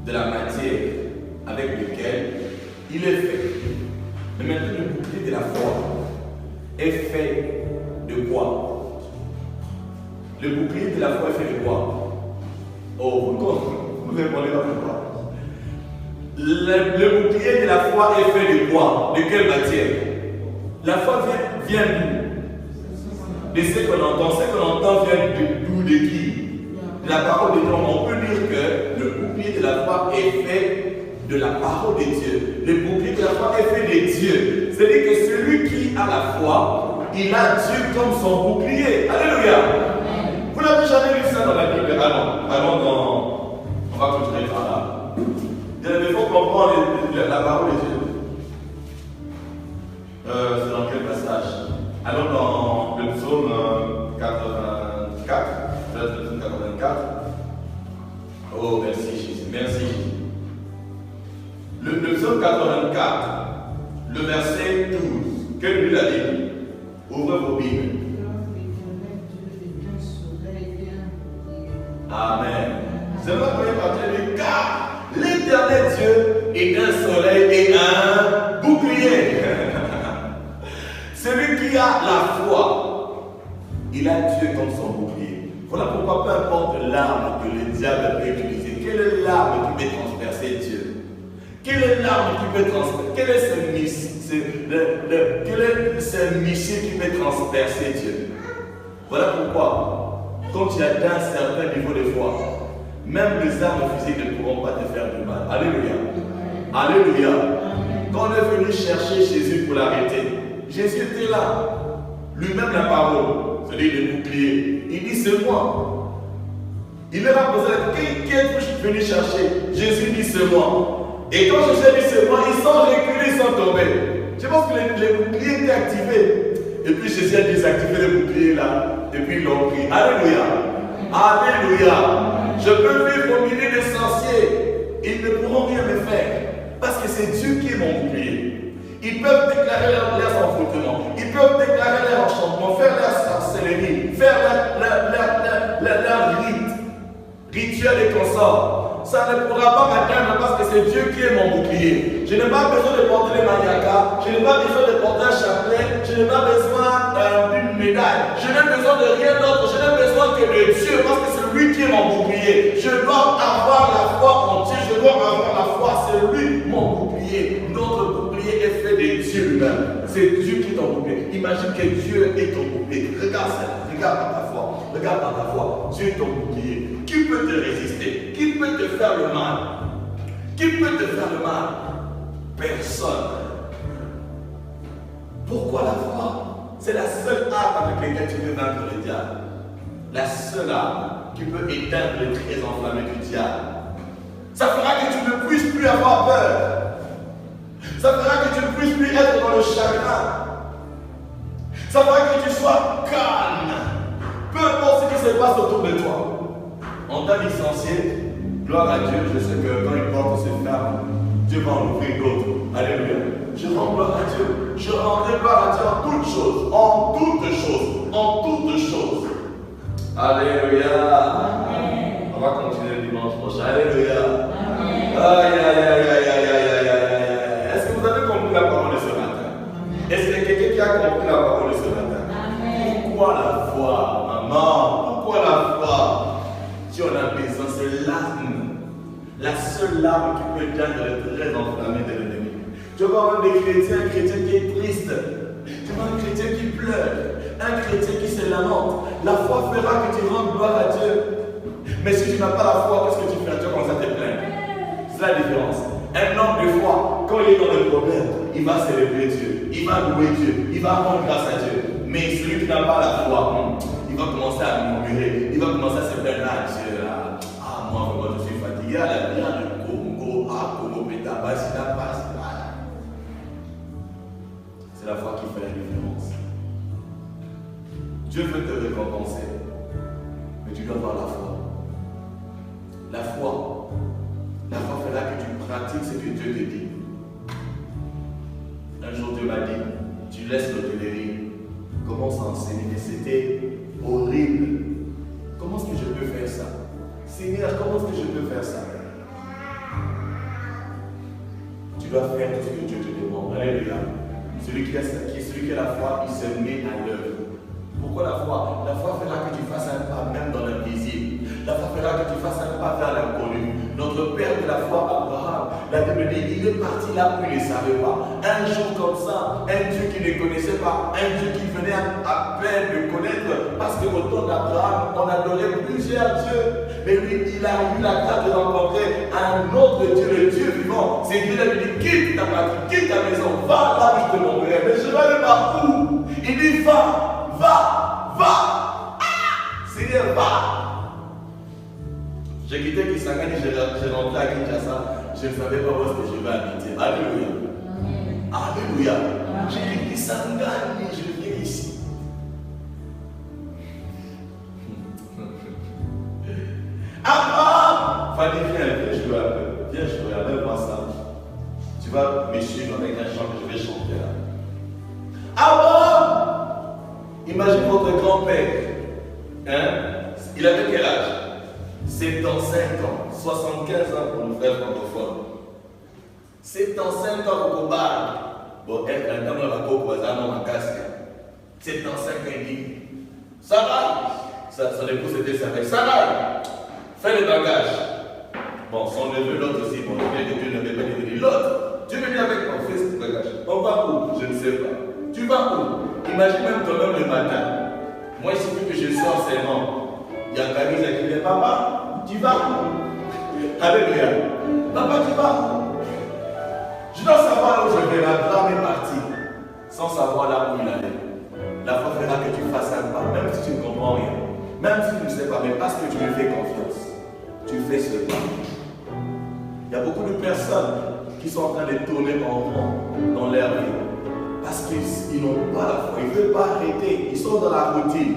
de la matière avec laquelle il est fait. Mais maintenant, le bouclier de la foi est fait de quoi? Le bouclier de la foi est fait de quoi? Oh, vous répondez pas pourquoi? Le bouclier de la foi est fait de quoi? De quelle matière? La foi vient d'où? De ce qu'on entend. Ce qu'on entend vient d'où? De qui? De la parole de Dieu. On peut dire que le bouclier de la foi est fait de la parole de Dieu. Le bouclier de la foi est fait de Dieu. C'est-à-dire que celui qui a la foi, il a Dieu comme son bouclier. Alléluia. Vous n'avez jamais lu ça dans la Bible? Allons dans... On va continuer par là. Il faut comprendre la parole de Dieu. C'est dans quel passage? Allons dans le psaume 84. Le 84. Oh, merci Jésus. Merci. Le psaume 84, le verset 12. Que lui l'a dit? Ouvrez vos Bibles. Amen. C'est la première partie du car l'éternel Dieu est un soleil et un bouclier. Celui qui a la foi, il a Dieu comme son bouclier. Voilà pourquoi peu importe l'arme que le diable peut utiliser, quelle est l'arme qui peut transpercer Dieu? Quelle est l'arme qui peut transpercer? Quel est ce missile qui peut transpercer Dieu? Voilà pourquoi. Quand tu atteins un certain niveau de foi, même les armes physiques ne pourront pas te faire du mal. Alléluia. Alléluia. Quand on est venu chercher Jésus pour l'arrêter, Jésus était là. Lui-même la parole, c'est-à-dire le bouclier. Il dit c'est moi. Il leur a posé la question, qui est venu chercher? Jésus dit c'est moi. Et quand Jésus dit c'est moi, ils sont reculés, ils sont tombés. Je pense que les boucliers étaient activés. Et puis Jésus a désactivé le bouclier là. Et puis ils l'ont pris. Alléluia. Alléluia. Je peux vivre au milieu des sorciers. Ils ne pourront rien me faire. Parce que c'est Dieu qui est mon bouclier. Ils peuvent déclarer leurs envoûtements. Ils peuvent déclarer leur enchantement. Faire leur sorcellerie. Faire leur rituel et consorts. Ça ne pourra pas m'atteindre parce que c'est Dieu qui est mon bouclier. Je n'ai pas besoin de porter les maniacas, je n'ai pas besoin de porter un chapelet, je n'ai pas besoin d'une médaille, je n'ai besoin de rien d'autre, je n'ai besoin que de Dieu parce que c'est lui qui est mon bouclier. Je dois avoir la foi en Dieu, je dois avoir la foi, c'est lui mon bouclier. Notre bouclier est fait de Dieu lui-même. C'est Dieu qui est ton bouclier. Imagine que Dieu est ton bouclier. Regarde ça, regarde par ta foi, regarde par ta foi. Dieu est ton bouclier. Qui peut te résister? Qui peut te faire le mal? Qui peut te faire le mal? Personne. Pourquoi la foi? C'est la seule arme avec laquelle tu peux vaincre le diable. La seule arme qui peut éteindre les traits enflammés du diable. Ça fera que tu ne puisses plus avoir peur. Ça fera que tu ne puisses plus être dans le chagrin. Ça fera que tu sois calme. Peu importe ce qui se passe autour de toi. On t'a licencié, gloire à Dieu, je sais que quand une porte se ferme, Dieu va en ouvrir d'autres. Alléluia. Je rends gloire à Dieu. Je rendrai gloire à Dieu en toutes choses. En toutes choses. En toutes choses. Alléluia. Amen. On va continuer le dimanche prochain. Alléluia. Amen. Aïe, aïe, aïe, aïe, aïe, aïe, aïe. Est-ce que vous avez compris la parole de ce matin? Est-ce qu'il y a quelqu'un qui a compris la parole de ce matin? Amen. La seule larme qui peut éteindre le très enflammé de l'ennemi. Tu vas voir des chrétiens, un chrétien qui est triste. Tu vois un chrétien qui pleure, un chrétien qui se lamente. La foi fera que tu rendes gloire à Dieu. Mais si tu n'as pas la foi, qu'est-ce que tu fais? Tu vas commencer à te plaindre. C'est la différence. Un homme de foi, quand il est dans le problème, il va célébrer Dieu, il va louer Dieu, il va rendre grâce à Dieu. Mais celui qui n'a pas la foi, il va commencer à murmurer, il va commencer à se plaindre à Dieu. Moi, vraiment, je suis fatigué. À la bière de Congo, Congo, Pétaba, Sina, passe. C'est la foi qui fait la différence. Dieu veut te récompenser, mais tu dois avoir la foi. La foi fera que tu pratiques ce que Dieu te dit. Un jour, Dieu m'a dit, tu laisses l'hôtellerie, commence à enseigner. Mais c'était horrible. Comment est-ce que je peux faire ça? Seigneur, comment est-ce que je peux faire ça? Tu dois faire tout ce que Dieu te demande. Alléluia. Celui qui a la foi, il se met à l'œuvre. Pourquoi la foi? La foi fera que tu fasses un pas même dans l'invisible. La foi fera que tu fasses un pas vers l'inconnu. Notre père de la foi, Abraham, la Bible dit, il est parti là où il ne savait pas. Un jour comme ça, un Dieu qu'il ne connaissait pas, un Dieu qui venait à peine de connaître, parce qu'au temps d'Abraham, on adorait plusieurs dieux. Mais lui, il a eu la grâce de rencontrer un autre Dieu, le Dieu vivant. C'est Dieu qui lui dit, quitte ta patrie, quitte ta maison, va là où je te montrerai. Mais je vais aller par où? Il dit, va. Seigneur, va. J'ai quitté Kisangani, j'ai rentré à Kinshasa. Je ne savais pas où est-ce que je vais habiter. Alléluia. Alléluia. J'ai quitté Kisangani, je viens ici. Abraham! Fanny, viens jouer un peu. Viens jouer, appelle-moi ça. Tu vas me suivre avec un chant que je vais chanter là. Abraham! Imagine votre grand-père. Il avait quel âge? 75 ans, 75 ans pour nos frères francophones. 75 ans au combat. Bon, un temps dans la cour, un casque. 75 ans, il dit Sarah, son épouse était Sarah. Sarah, fais le bagage. Bon, son neveu, l'autre aussi, bon, Dieu ne veut pas dire l'autre. Tu veux venir avec moi, fais ce bagage. On va où? Je ne sais pas. Tu vas où? Imagine même toi-même le matin. Moi, il suffit que je sors seulement. Il y a Camille qui dit Papa, tu vas où? Alléluia. Papa, tu vas où? Je dois savoir où je vais. La drame est partie. Sans savoir là où il allait. La foi fera que tu fasses un pas, même si tu ne comprends rien. Même si tu ne sais pas, mais parce que tu lui fais confiance. Tu fais ce pas. Il y a beaucoup de personnes qui sont en train de tourner en rond dans leur vie. Parce qu'ils n'ont pas la foi, ils ne veulent pas arrêter, ils sont dans la routine,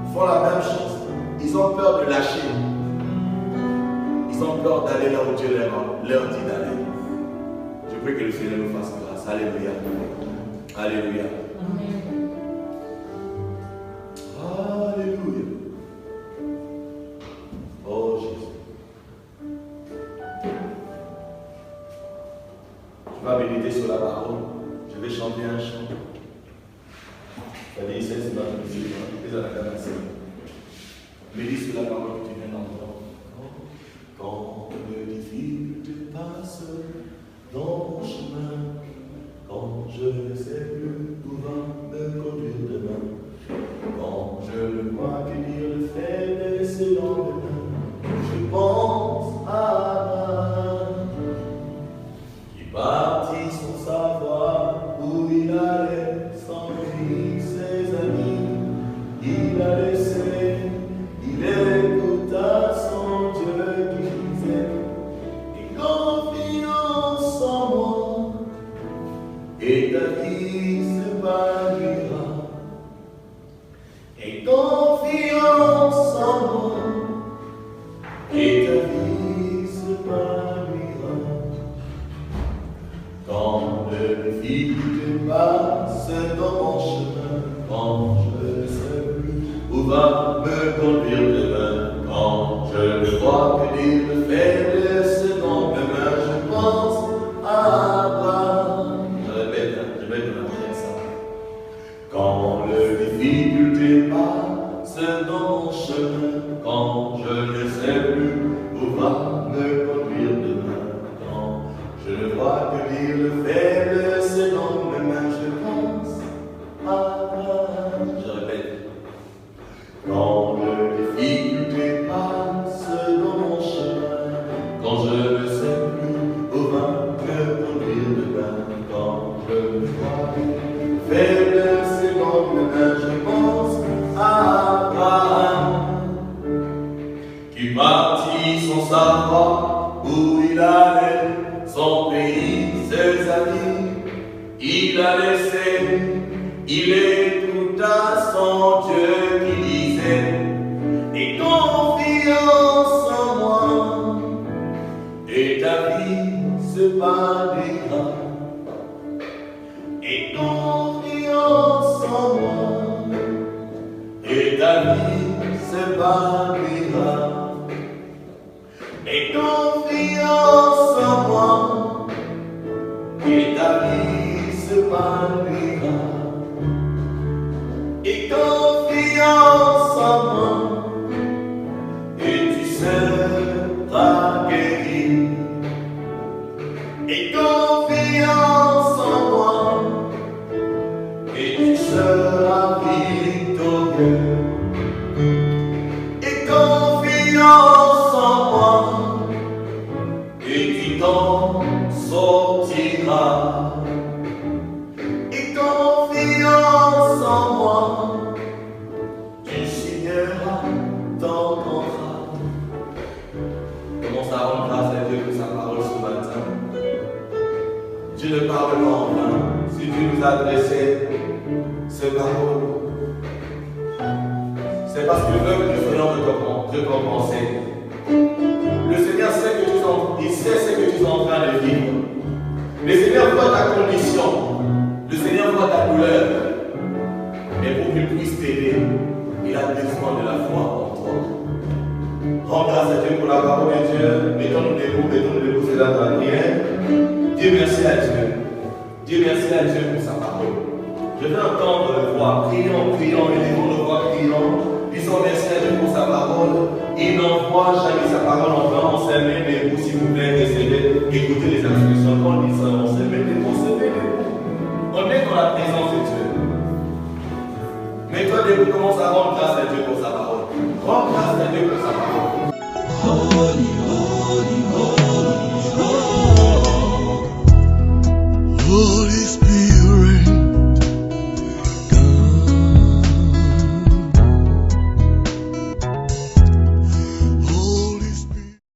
ils font la même chose, ils ont peur de lâcher, ils ont peur d'aller là où Dieu leur dit d'aller. Je prie que le Seigneur nous fasse grâce. Alléluia. Alléluia. Alléluia. Oh Jésus. Tu vas méditer sur la parole. Je vais chanter un chant. C'est-à-dire, c'est notre musique. Médite sur la parole que tu viens d'entendre. Quand le difficulté passe dans mon chemin, quand je ne sais plus où va me conduire demain, quand je ne vois que dire le fait de ce lendemain, je pense à Abraham qui partit sans savoir où il allait, sans lui, ses amis, il a laissé, il écouta son Dieu qui disait, et confiance en moi, et ta vie s'épanouira, et confiance en moi, et ta vie s'épanouira. Quand le difficulté passe dans mon chemin, quand je ne sais plus où va me conduire demain, quand je ne vois que dire le fait de ce lendemain, je pense à Abraham. Je répète dans la prière ça. Quand le difficulté passe dans mon chemin, quand je ne sais plus où va me conduire dois te dire, le faible, c'est dans mes mains, je pense à toi. Je répète. Quand les difficultés passent dans mon chemin, quand je ne sais plus où va me conduire demain, quand je me vois faible, c'est dans mes mains, je pense à Abraham, qui partit sans savoir où il allait, son pays, ses amis, il a laissé, il écouta son Dieu qui disait, et confiance en moi, et ta vie se épanouira. Et confiance en moi, et ta vie s'épanouira. Et confiance en moi, et ta vie s'épanouira. Et confiance en moi, et tu seras guéri. Et confiance en moi, et tu seras victorieux. Et confiance en moi, et tu t'en sortiras. Et confiance en moi, tu signeras ton contrat. Commence à rendre grâce à Dieu pour sa parole ce matin. Dieu ne parle pas en vain. Si Dieu nous a adressé ces paroles, c'est parce qu'il veut que nous soyons récompensés. Le Seigneur sait que il sait ce que tu es en train de vivre. Le Seigneur voit ta condition. Le Seigneur voit ta douleur. Mais pour qu'il puisse t'aider, il a besoin de la foi en toi. Rends grâce à Dieu pour la parole de Dieu. Mettons-nous debout, c'est là dans la prière. Dis merci à Dieu. Dis merci à Dieu pour sa parole. Je veux entendre le voix. Prions, élevons nos voix, prions. Disons merci à Dieu pour sa parole. Il n'envoie jamais sa